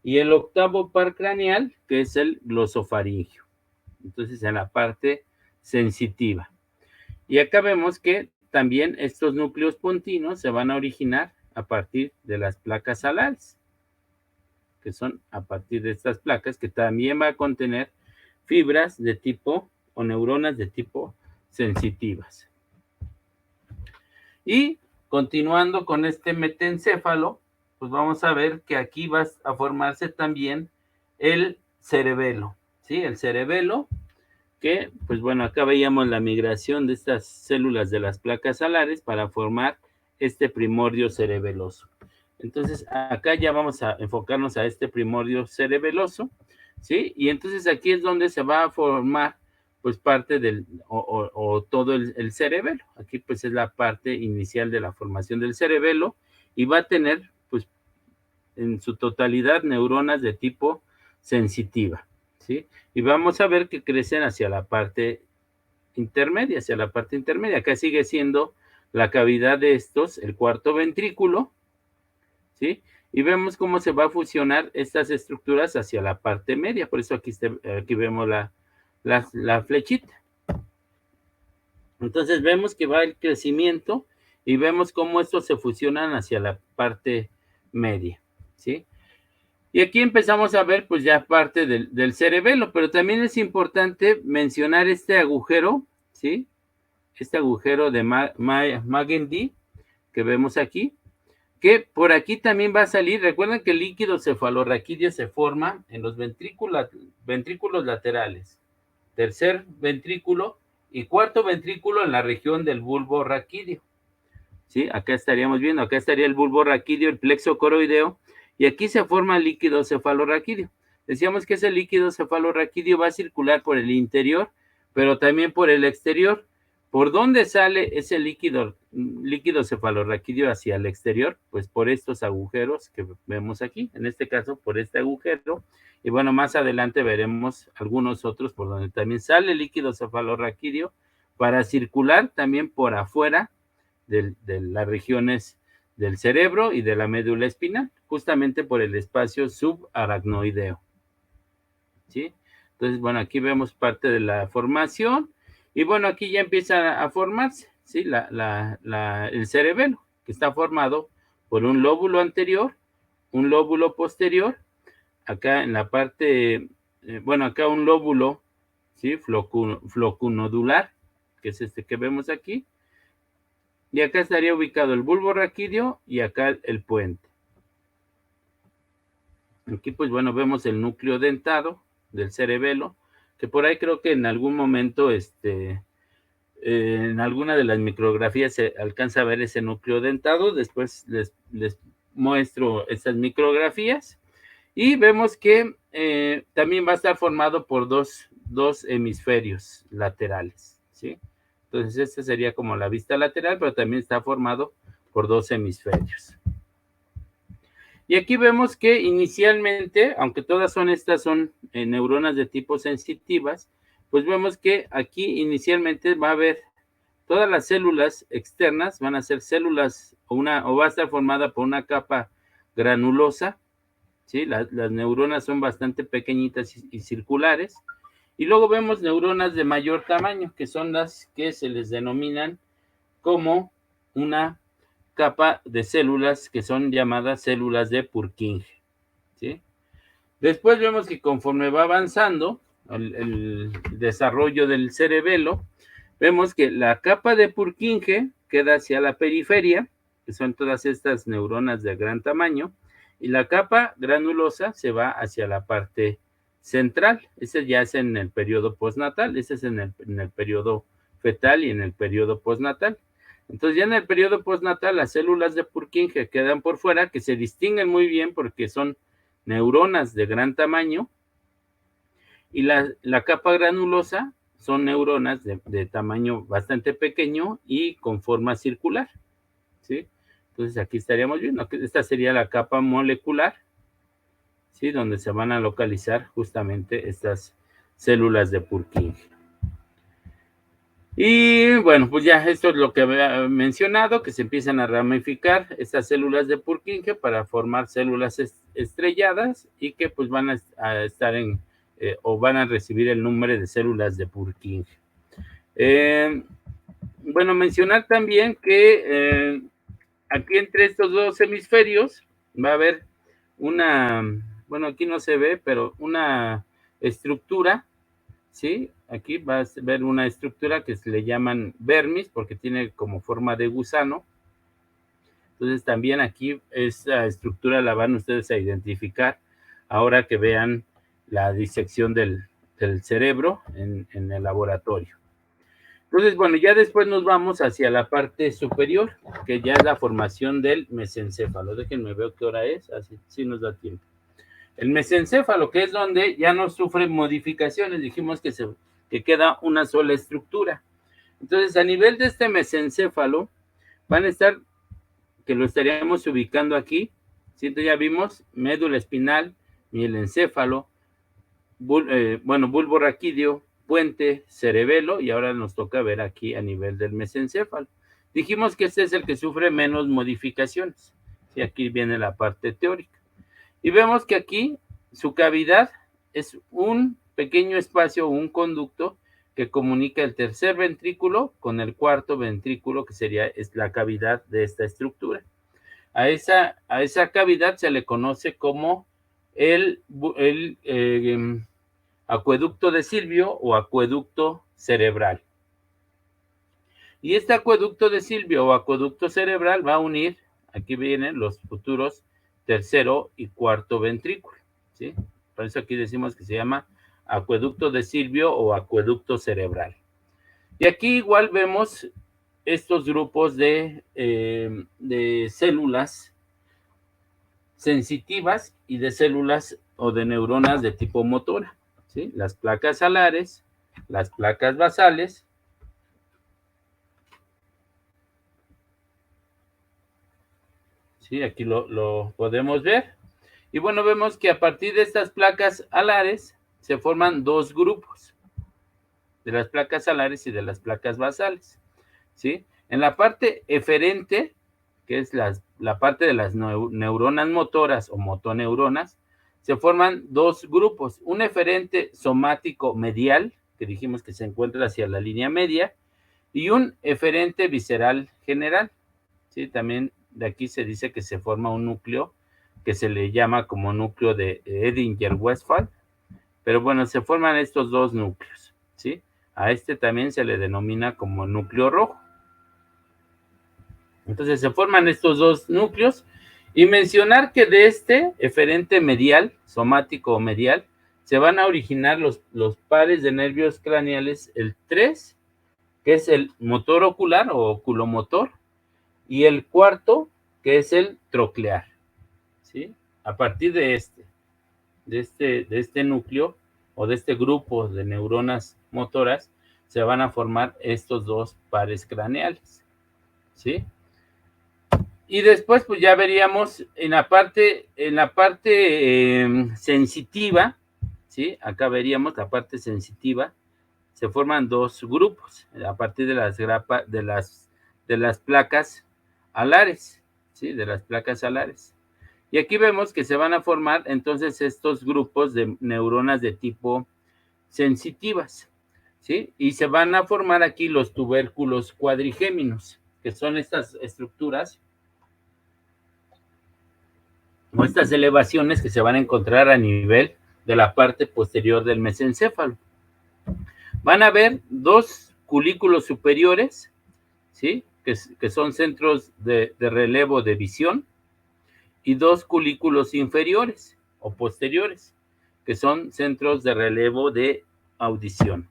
y el octavo par craneal, que es el glosofaringio. Entonces, en la parte sensitiva. Y acá vemos que también estos núcleos pontinos se van a originar a partir de las placas alales, que son a partir de estas placas, que también va a contener fibras de tipo o neuronas de tipo sensitivas. Y continuando con este metencéfalo, pues vamos a ver que aquí va a formarse también el cerebelo, ¿sí? El cerebelo, que, pues bueno, acá veíamos la migración de estas células de las placas alares para formar este primordio cerebeloso. Entonces, acá ya vamos a enfocarnos a este primordio cerebeloso, ¿sí? Y entonces aquí es donde se va a formar pues parte del, o todo el cerebelo. Aquí pues es la parte inicial de la formación del cerebelo, y va a tener pues en su totalidad neuronas de tipo sensitiva, ¿sí? Y vamos a ver que crecen hacia la parte intermedia, Acá sigue siendo la cavidad de estos, el cuarto ventrículo, ¿sí? Y vemos cómo se va a fusionar estas estructuras hacia la parte media. Por eso aquí vemos la flechita. Entonces vemos que va el crecimiento y vemos cómo estos se fusionan hacia la parte media, ¿sí? Y aquí empezamos a ver pues ya parte del cerebelo, pero también es importante mencionar este agujero, ¿sí? Este agujero de Magendie que vemos aquí, que por aquí también va a salir. Recuerden que el líquido cefalorraquídeo se forma en los ventrículos laterales, tercer ventrículo y cuarto ventrículo en la región del bulbo raquídeo, ¿sí? Acá estaríamos viendo, acá estaría el bulbo raquídeo, el plexo coroideo, y aquí se forma el líquido cefalorraquídeo. Decíamos que ese líquido cefalorraquídeo va a circular por el interior, pero también por el exterior. ¿Por dónde sale ese líquido cefalorraquídeo hacia el exterior? Pues por estos agujeros que vemos aquí, en este caso por este agujero, y bueno, más adelante veremos algunos otros por donde también sale el líquido cefalorraquídeo para circular también por afuera de las regiones del cerebro y de la médula espinal, justamente por el espacio subaracnoideo, ¿sí? Entonces, bueno, aquí vemos parte de la formación, y bueno, aquí ya empieza a formarse, ¿sí? El cerebelo, que está formado por un lóbulo anterior, un lóbulo posterior, acá en la parte, bueno, acá un lóbulo, ¿sí? Flocunodular, que es este que vemos aquí, y acá estaría ubicado el bulbo raquídeo y acá el puente. Aquí pues bueno, vemos el núcleo dentado del cerebelo, que por ahí creo que en algún momento, en alguna de las micrografías se alcanza a ver ese núcleo dentado. Después les muestro estas micrografías, y vemos que también va a estar formado por dos hemisferios laterales, ¿sí? Entonces, esta sería como la vista lateral, pero también está formado por dos hemisferios. Y aquí vemos que inicialmente, aunque todas estas son neuronas de tipo sensitivas, pues vemos que aquí inicialmente va a haber todas las células externas, van a ser células o va a estar formada por una capa granulosa, ¿sí? Las neuronas son bastante pequeñitas y circulares. Y luego vemos neuronas de mayor tamaño, que son las que se les denominan como una capa de células que son llamadas células de Purkinje, ¿sí? Después vemos que conforme va avanzando el desarrollo del cerebelo, vemos que la capa de Purkinje queda hacia la periferia, que son todas estas neuronas de gran tamaño, y la capa granulosa se va hacia la parte central. Ese ya es en el periodo postnatal, ese es en el periodo fetal y en el periodo postnatal. Entonces ya en el periodo postnatal las células de Purkinje quedan por fuera, que se distinguen muy bien porque son neuronas de gran tamaño, y la capa granulosa son neuronas de tamaño bastante pequeño y con forma circular, ¿sí? Entonces aquí estaríamos viendo que esta sería la capa molecular, ¿sí? Donde se van a localizar justamente estas células de Purkinje. Y bueno, pues ya esto es lo que había mencionado, que se empiezan a ramificar estas células de Purkinje para formar células estrelladas y que pues van a estar o van a recibir el número de células de Purkinje. Bueno, mencionar también que aquí entre estos dos hemisferios va a haber bueno, aquí no se ve, pero una estructura, ¿sí? Aquí vas a ver una estructura que se le llaman vermis porque tiene como forma de gusano. Entonces también aquí esa estructura la van ustedes a identificar ahora que vean la disección del cerebro en el laboratorio. Entonces, bueno, ya después nos vamos hacia la parte superior, que ya es la formación del mesencéfalo. Déjenme ver qué hora es, así sí nos da tiempo. El mesencéfalo, que es donde ya no sufre modificaciones, dijimos que queda una sola estructura. Entonces, a nivel de este mesencéfalo, van a estar, que lo estaríamos ubicando aquí, ¿sí? Ya vimos médula espinal, mielencéfalo, bulbo raquídeo, puente, cerebelo, y ahora nos toca ver aquí a nivel del mesencéfalo. Dijimos que este es el que sufre menos modificaciones. ¿Sí? Aquí viene la parte teórica. Y vemos que aquí su cavidad es un pequeño espacio, un conducto que comunica el tercer ventrículo con el cuarto ventrículo, que es la cavidad de esta estructura. A esa cavidad se le conoce como el acueducto de Silvio o acueducto cerebral. Y este acueducto de Silvio o acueducto cerebral va a unir, aquí vienen los futuros tercero y cuarto ventrículo, ¿sí? Por eso aquí decimos que se llama acueducto de Silvio o acueducto cerebral. Y aquí igual vemos estos grupos de células sensitivas y de células o de neuronas de tipo motora, ¿sí? Las placas alares, las placas basales, ¿sí? Aquí lo podemos ver. Y bueno, vemos que a partir de estas placas alares se forman dos grupos, de las placas alares y de las placas basales, ¿sí? En la parte eferente, que es la parte de las neuronas motoras o motoneuronas, se forman dos grupos, un eferente somático medial, que dijimos que se encuentra hacia la línea media, y un eferente visceral general, ¿sí? También de aquí se dice que se forma un núcleo que se le llama como núcleo de Edinger-Westphal, pero bueno, se forman estos dos núcleos, ¿sí? A este también se le denomina como núcleo rojo. Entonces se forman estos dos núcleos y mencionar que de este eferente medial, somático o medial, se van a originar los pares de nervios craneales, el 3, que es el motor ocular o oculomotor, y el cuarto, que es el troclear, ¿sí? A partir de este núcleo o de este grupo de neuronas motoras, se van a formar estos dos pares craneales, ¿sí? Y después, pues ya veríamos en la parte sensitiva, ¿sí? Acá veríamos la parte sensitiva, se forman dos grupos a partir de las placas alares, ¿sí? De las placas alares. Y aquí vemos que se van a formar entonces estos grupos de neuronas de tipo sensitivas, ¿sí? Y se van a formar aquí los tubérculos cuadrigéminos, que son estas estructuras o estas elevaciones que se van a encontrar a nivel de la parte posterior del mesencéfalo. Van a haber dos culículos superiores, ¿sí? Que son centros de relevo de visión, y dos culículos inferiores o posteriores, que son centros de relevo de audición.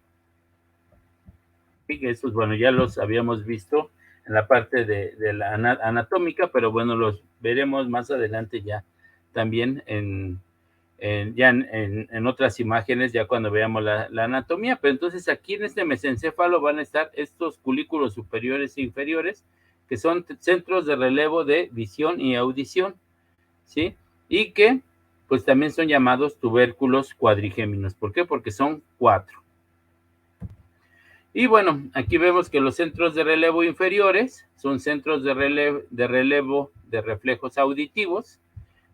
Y estos, bueno, ya los habíamos visto en la parte de la anatómica, pero bueno, los veremos más adelante ya también en otras imágenes, ya cuando veamos la anatomía. Pero entonces aquí en este mesencéfalo van a estar estos culículos superiores e inferiores, que son centros de relevo de visión y audición, ¿sí? Y que pues también son llamados tubérculos cuadrigéminos. ¿Por qué? Porque son 4. Y bueno, aquí vemos que los centros de relevo inferiores son centros de relevo de reflejos auditivos,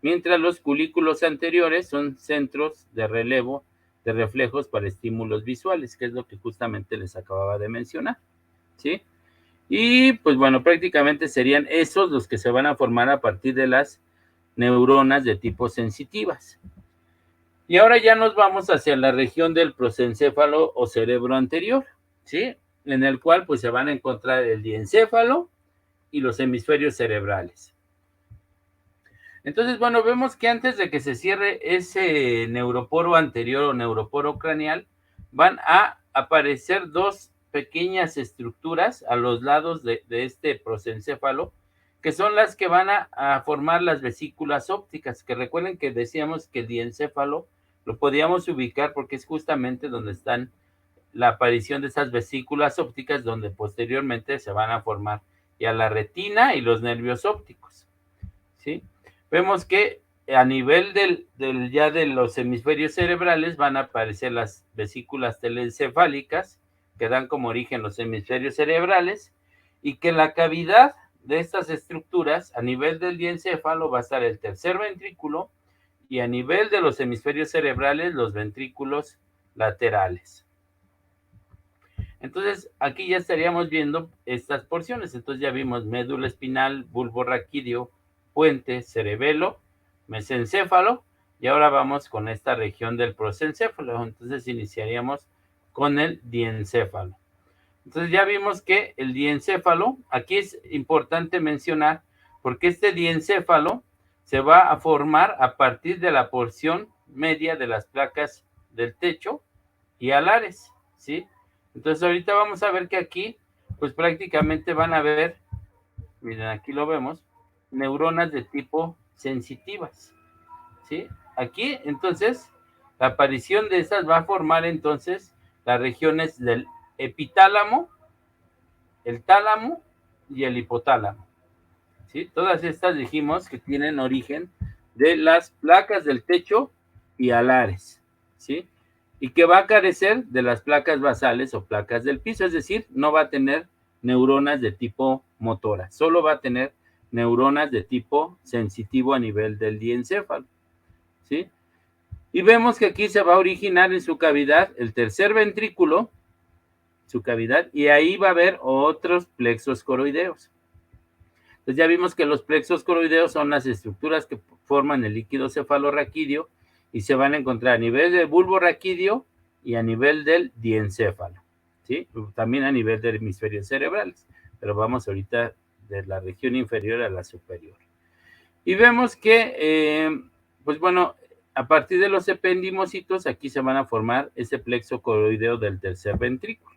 mientras los culículos anteriores son centros de relevo de reflejos para estímulos visuales, que es lo que justamente les acababa de mencionar, ¿sí? Y pues bueno, prácticamente serían esos los que se van a formar a partir de las neuronas de tipo sensitivas. Y ahora ya nos vamos hacia la región del prosencéfalo o cerebro anterior, ¿sí? En el cual pues se van a encontrar el diencéfalo y los hemisferios cerebrales. Entonces, bueno, vemos que antes de que se cierre ese neuroporo anterior o neuroporo craneal, van a aparecer dos pequeñas estructuras a los lados de este prosencéfalo, que son las que van a formar las vesículas ópticas, que recuerden que decíamos que el diencéfalo lo podíamos ubicar porque es justamente donde están la aparición de esas vesículas ópticas, donde posteriormente se van a formar ya la retina y los nervios ópticos, ¿sí? Vemos que a nivel ya de los hemisferios cerebrales van a aparecer las vesículas telencefálicas, que dan como origen los hemisferios cerebrales, y que la cavidad de estas estructuras a nivel del diencéfalo va a estar el tercer ventrículo, y a nivel de los hemisferios cerebrales los ventrículos laterales. Entonces, aquí ya estaríamos viendo estas porciones. Entonces ya vimos médula espinal, bulbo raquídeo, puente, cerebelo, mesencéfalo, y ahora vamos con esta región del prosencéfalo. Entonces iniciaríamos con el diencéfalo. Entonces ya vimos que el diencéfalo, aquí es importante mencionar, porque este diencéfalo se va a formar a partir de la porción media de las placas del techo y alares, ¿sí? Entonces ahorita vamos a ver que aquí, pues prácticamente van a ver, miren, aquí lo vemos, neuronas de tipo sensitivas, ¿sí? Aquí, entonces, la aparición de estas va a formar entonces las regiones del epitálamo, el tálamo y el hipotálamo, ¿sí? Todas estas dijimos que tienen origen de las placas del techo y alares, ¿sí? Y que va a carecer de las placas basales o placas del piso, es decir, no va a tener neuronas de tipo motora, solo va a tener neuronas de tipo sensitivo a nivel del diencéfalo, ¿sí? Y vemos que aquí se va a originar en su cavidad el tercer ventrículo, su cavidad, y ahí va a haber otros plexos coroideos. Entonces ya vimos que los plexos coroideos son las estructuras que forman el líquido cefalorraquídeo y se van a encontrar a nivel del bulbo raquídeo y a nivel del diencéfalo, ¿sí? También a nivel de hemisferios cerebrales, pero vamos ahorita de la región inferior a la superior. Y vemos que, pues bueno, a partir de los ependimocitos, aquí se van a formar ese plexo coroideo del tercer ventrículo,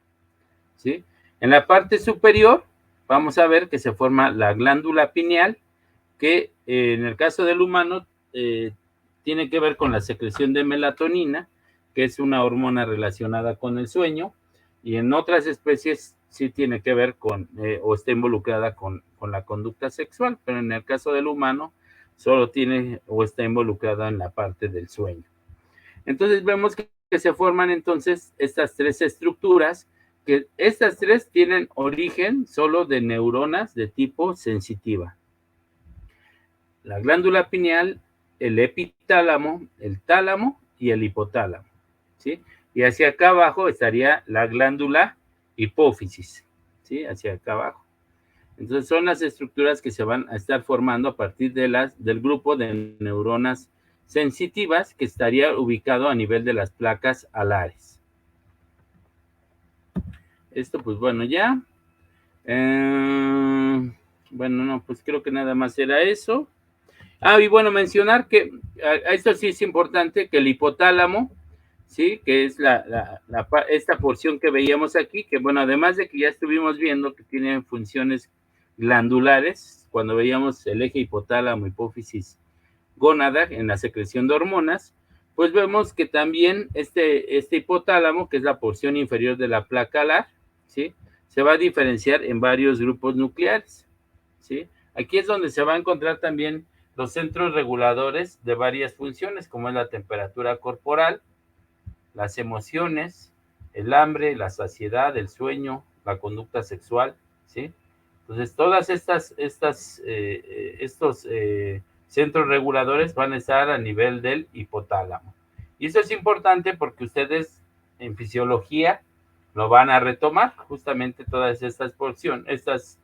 ¿sí? En la parte superior, vamos a ver que se forma la glándula pineal, que en el caso del humano tiene que ver con la secreción de melatonina, que es una hormona relacionada con el sueño, y en otras especies sí tiene que ver con, o está involucrada con la conducta sexual, pero en el caso del humano, solo tiene o está involucrada en la parte del sueño. Entonces vemos que se forman entonces estas tres estructuras, que estas tres tienen origen solo de neuronas de tipo sensitiva. La glándula pineal, el epitálamo, el tálamo y el hipotálamo, ¿sí? Y hacia acá abajo estaría la glándula hipófisis, ¿sí? Hacia acá abajo. Entonces son las estructuras que se van a estar formando a partir del grupo de neuronas sensitivas que estaría ubicado a nivel de las placas alares. Esto pues bueno ya. Bueno, no, pues creo que nada más era eso. Y bueno, mencionar que esto sí es importante, que el hipotálamo, ¿sí? Que es esta porción que veíamos aquí, que bueno, además de que ya estuvimos viendo que tiene funciones glandulares, cuando veíamos el eje hipotálamo, hipófisis, gónada en la secreción de hormonas, pues vemos que también este hipotálamo, que es la porción inferior de la placa alar, ¿sí? Se va a diferenciar en varios grupos nucleares, ¿sí? Aquí es donde se va a encontrar también los centros reguladores de varias funciones, como es la temperatura corporal, las emociones, el hambre, la saciedad, el sueño, la conducta sexual, ¿sí? Entonces, todas estos centros reguladores van a estar a nivel del hipotálamo. Y eso es importante porque ustedes en fisiología lo van a retomar, justamente todas estas porciones, estos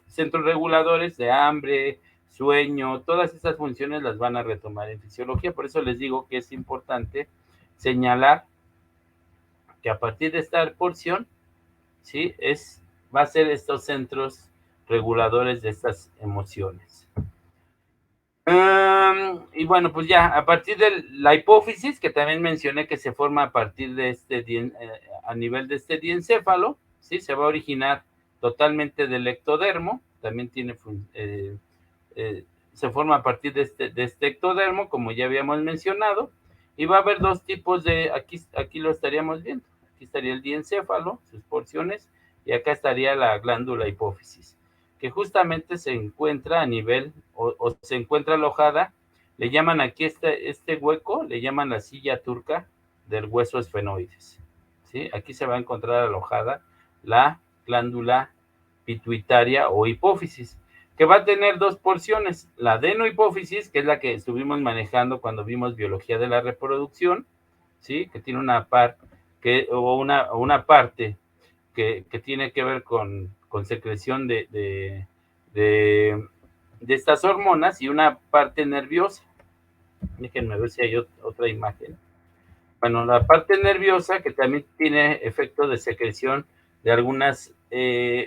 centros reguladores de hambre, sueño, todas estas funciones las van a retomar en fisiología. Por eso les digo que es importante señalar que a partir de esta porción, ¿sí? Va a ser estos centros reguladores de estas emociones. Y bueno, pues ya, a partir de la hipófisis, que también mencioné que se forma a partir de a nivel de este diencéfalo, ¿sí? Se va a originar totalmente del ectodermo, también se forma a partir de este ectodermo, como ya habíamos mencionado, y va a haber dos tipos aquí lo estaríamos viendo, aquí estaría el diencéfalo, sus porciones, y acá estaría la glándula hipófisis, que justamente se encuentra a nivel, o se encuentra alojada, le llaman aquí este hueco, le llaman la silla turca del hueso esfenoides, ¿sí? Aquí se va a encontrar alojada la glándula pituitaria o hipófisis, que va a tener dos porciones, la adenohipófisis, que es la que estuvimos manejando cuando vimos biología de la reproducción, ¿sí? Que tiene una parte que tiene que ver con secreción de estas hormonas y una parte nerviosa. Déjenme ver si hay otra imagen. Bueno, la parte nerviosa que también tiene efecto de secreción de algunas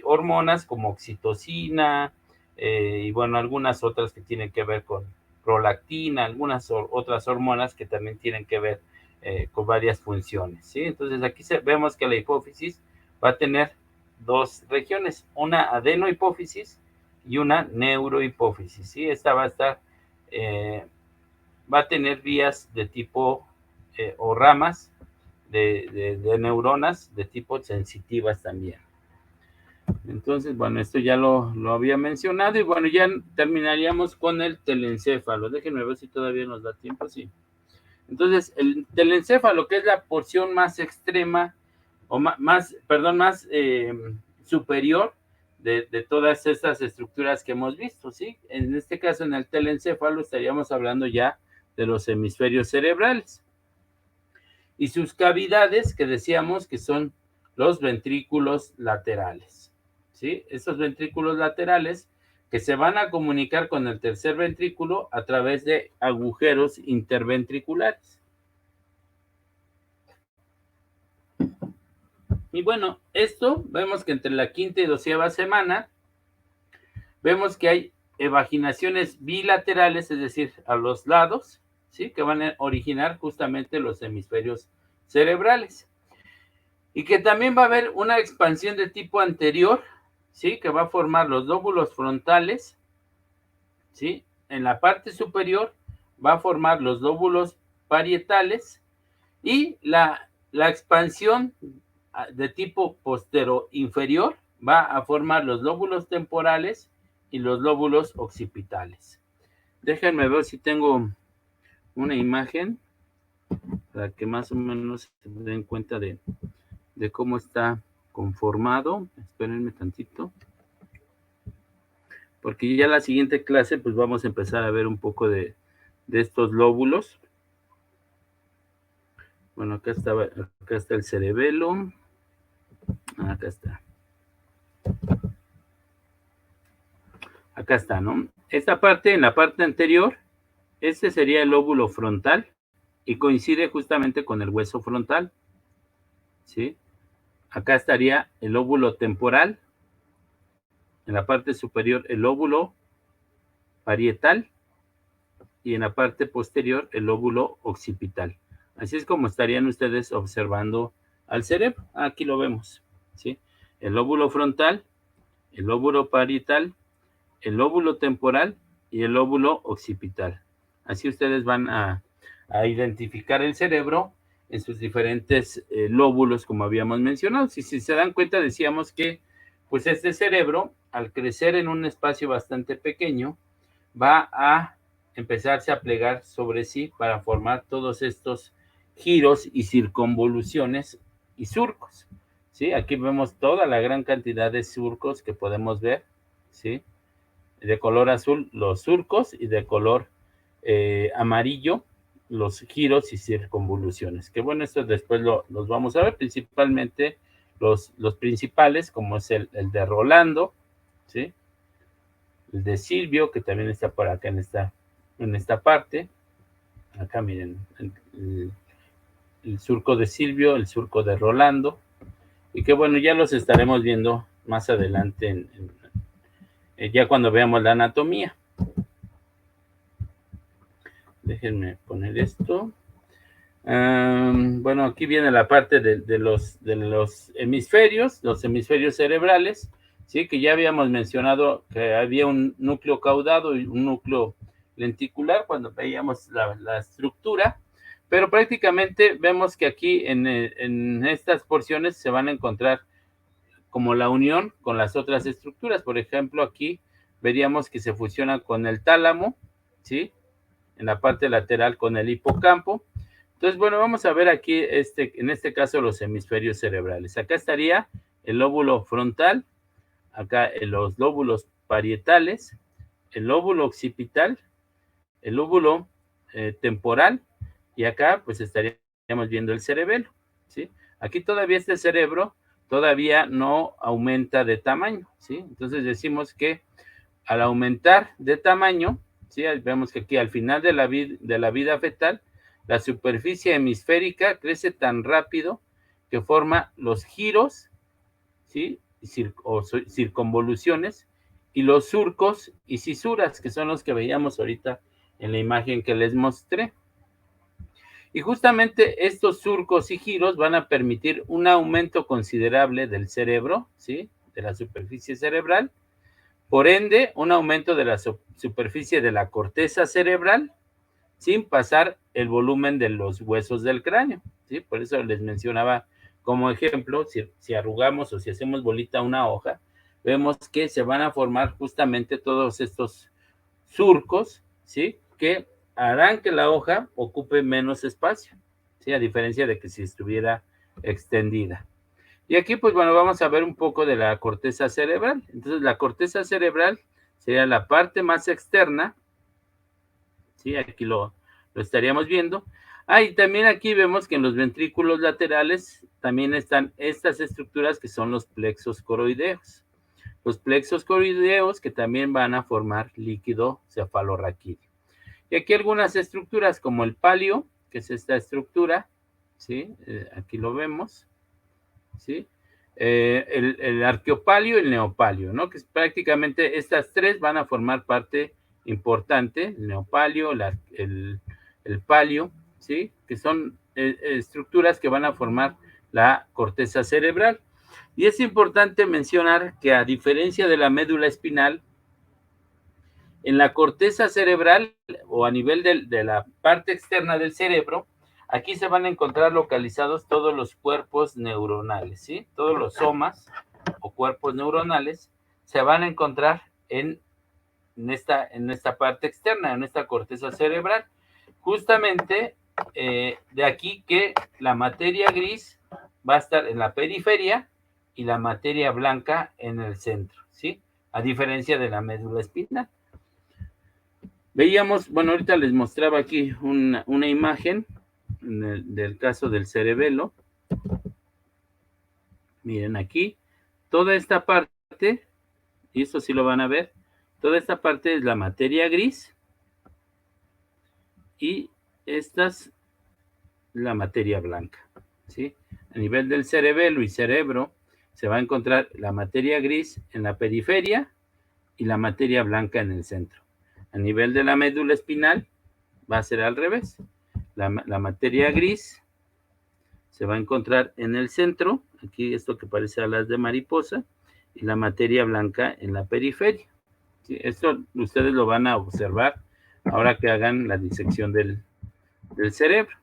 hormonas como oxitocina y bueno, algunas otras que tienen que ver con prolactina, algunas otras hormonas que también tienen que ver con varias funciones, ¿sí? Entonces aquí vemos que la hipófisis va a tener dos regiones, una adenohipófisis y una neurohipófisis, ¿sí? Esta va a tener vías de tipo o ramas de neuronas de tipo sensitivas también. Entonces, bueno, esto ya lo había mencionado y bueno, ya terminaríamos con el telencéfalo. Déjenme ver si todavía nos da tiempo, sí. Entonces, el telencéfalo, que es la porción más extrema, o más superior de todas estas estructuras que hemos visto, ¿sí? En este caso, en el telencéfalo, estaríamos hablando ya de los hemisferios cerebrales. Y sus cavidades, que decíamos que son los ventrículos laterales, ¿sí? Estos ventrículos laterales que se van a comunicar con el tercer ventrículo a través de agujeros interventriculares. Y bueno, esto vemos que entre la quinta y 12ª semana, vemos que hay evaginaciones bilaterales, es decir, a los lados, ¿sí? Que van a originar justamente los hemisferios cerebrales. Y que también va a haber una expansión de tipo anterior, ¿sí? Que va a formar los lóbulos frontales, ¿sí? En la parte superior va a formar los lóbulos parietales y la expansión de tipo postero-inferior va a formar los lóbulos temporales y los lóbulos occipitales. Déjenme ver si tengo una imagen para que más o menos se den cuenta de cómo está conformado. Espérenme tantito, porque ya la siguiente clase pues vamos a empezar a ver un poco de estos lóbulos. Bueno, acá está el cerebelo. Acá está. Acá está, ¿no? Esta parte, en la parte anterior, este sería el lóbulo frontal y coincide justamente con el hueso frontal, ¿sí? Acá estaría el lóbulo temporal, en la parte superior el lóbulo parietal y en la parte posterior el lóbulo occipital. Así es como estarían ustedes observando al cerebro. Aquí lo vemos, ¿sí? El lóbulo frontal, el lóbulo parietal, el lóbulo temporal y el lóbulo occipital. Así ustedes van a identificar el cerebro en sus diferentes lóbulos, como habíamos mencionado. Si se dan cuenta, decíamos que pues este cerebro, al crecer en un espacio bastante pequeño, va a empezarse a plegar sobre sí para formar todos estos giros y circunvoluciones y surcos, ¿sí? Aquí vemos toda la gran cantidad de surcos que podemos ver, ¿sí? De color azul los surcos y de color amarillo los giros y circunvoluciones. Que bueno, esto después los vamos a ver, principalmente los principales, como es el de Rolando, ¿sí? El de Silvio, que también está por acá en esta parte. Acá miren, el surco de Silvio, el surco de Rolando, y que bueno, ya los estaremos viendo más adelante ya cuando veamos la anatomía. Déjenme poner esto. Bueno, aquí viene la parte de los hemisferios, los hemisferios cerebrales, ¿sí? Que ya habíamos mencionado que había un núcleo caudado y un núcleo lenticular cuando veíamos la estructura, pero prácticamente vemos que aquí en estas porciones se van a encontrar como la unión con las otras estructuras. Por ejemplo, aquí veríamos que se fusiona con el tálamo, ¿sí? En la parte lateral con el hipocampo. Entonces, bueno, vamos a ver aquí, en este caso, los hemisferios cerebrales. Acá estaría el lóbulo frontal, acá los lóbulos parietales, el lóbulo occipital, el lóbulo temporal, y acá pues estaríamos viendo el cerebelo, ¿sí? Aquí todavía este cerebro todavía no aumenta de tamaño, ¿sí? Entonces decimos que al aumentar de tamaño, ¿sí? Vemos que aquí al final de la vida fetal, la superficie hemisférica crece tan rápido que forma los giros, ¿sí? O circunvoluciones y los surcos y cisuras, que son los que veíamos ahorita en la imagen que les mostré. Y justamente estos surcos y giros van a permitir un aumento considerable del cerebro, ¿sí? De la superficie cerebral. Por ende, un aumento de la superficie de la corteza cerebral sin pasar el volumen de los huesos del cráneo, ¿sí? Por eso les mencionaba como ejemplo, si arrugamos o si hacemos bolita una hoja, vemos que se van a formar justamente todos estos surcos, ¿sí? Que harán que la hoja ocupe menos espacio, ¿sí? A diferencia de que si estuviera extendida. Y aquí, pues bueno, vamos a ver un poco de la corteza cerebral. Entonces, la corteza cerebral sería la parte más externa, ¿sí? Aquí lo estaríamos viendo. Y también aquí vemos que en los ventrículos laterales también están estas estructuras que son los plexos coroideos. Los plexos coroideos que también van a formar líquido cefalorraquídeo. Y aquí algunas estructuras como el palio, que es esta estructura, ¿sí? Aquí lo vemos, ¿sí? El arqueopalio y el neopalio, ¿no? Que es prácticamente estas tres van a formar parte importante, el neopalio, el palio, ¿sí? Que son estructuras que van a formar la corteza cerebral. Y es importante mencionar que a diferencia de la médula espinal, en la corteza cerebral o a nivel de la parte externa del cerebro, aquí se van a encontrar localizados todos los cuerpos neuronales, ¿sí? Todos los somas o cuerpos neuronales se van a encontrar en esta parte externa, en esta corteza cerebral. Justamente de aquí que la materia gris va a estar en la periferia y la materia blanca en el centro, ¿sí? A diferencia de la médula espinal. Veíamos, bueno, ahorita les mostraba aquí una imagen del caso del cerebelo. Miren aquí, toda esta parte, y esto sí lo van a ver, toda esta parte es la materia gris y esta es la materia blanca, ¿sí? A nivel del cerebelo y cerebro se va a encontrar la materia gris en la periferia y la materia blanca en el centro. A nivel de la médula espinal va a ser al revés. La materia gris se va a encontrar en el centro, aquí esto que parece alas de mariposa, y la materia blanca en la periferia. ¿Sí? Esto ustedes lo van a observar ahora que hagan la disección del cerebro.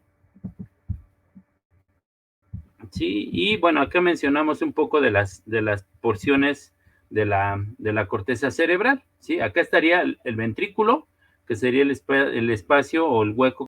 Sí, y bueno, acá mencionamos un poco de las porciones de la corteza cerebral, ¿sí? Acá estaría el ventrículo, que sería el espacio o el hueco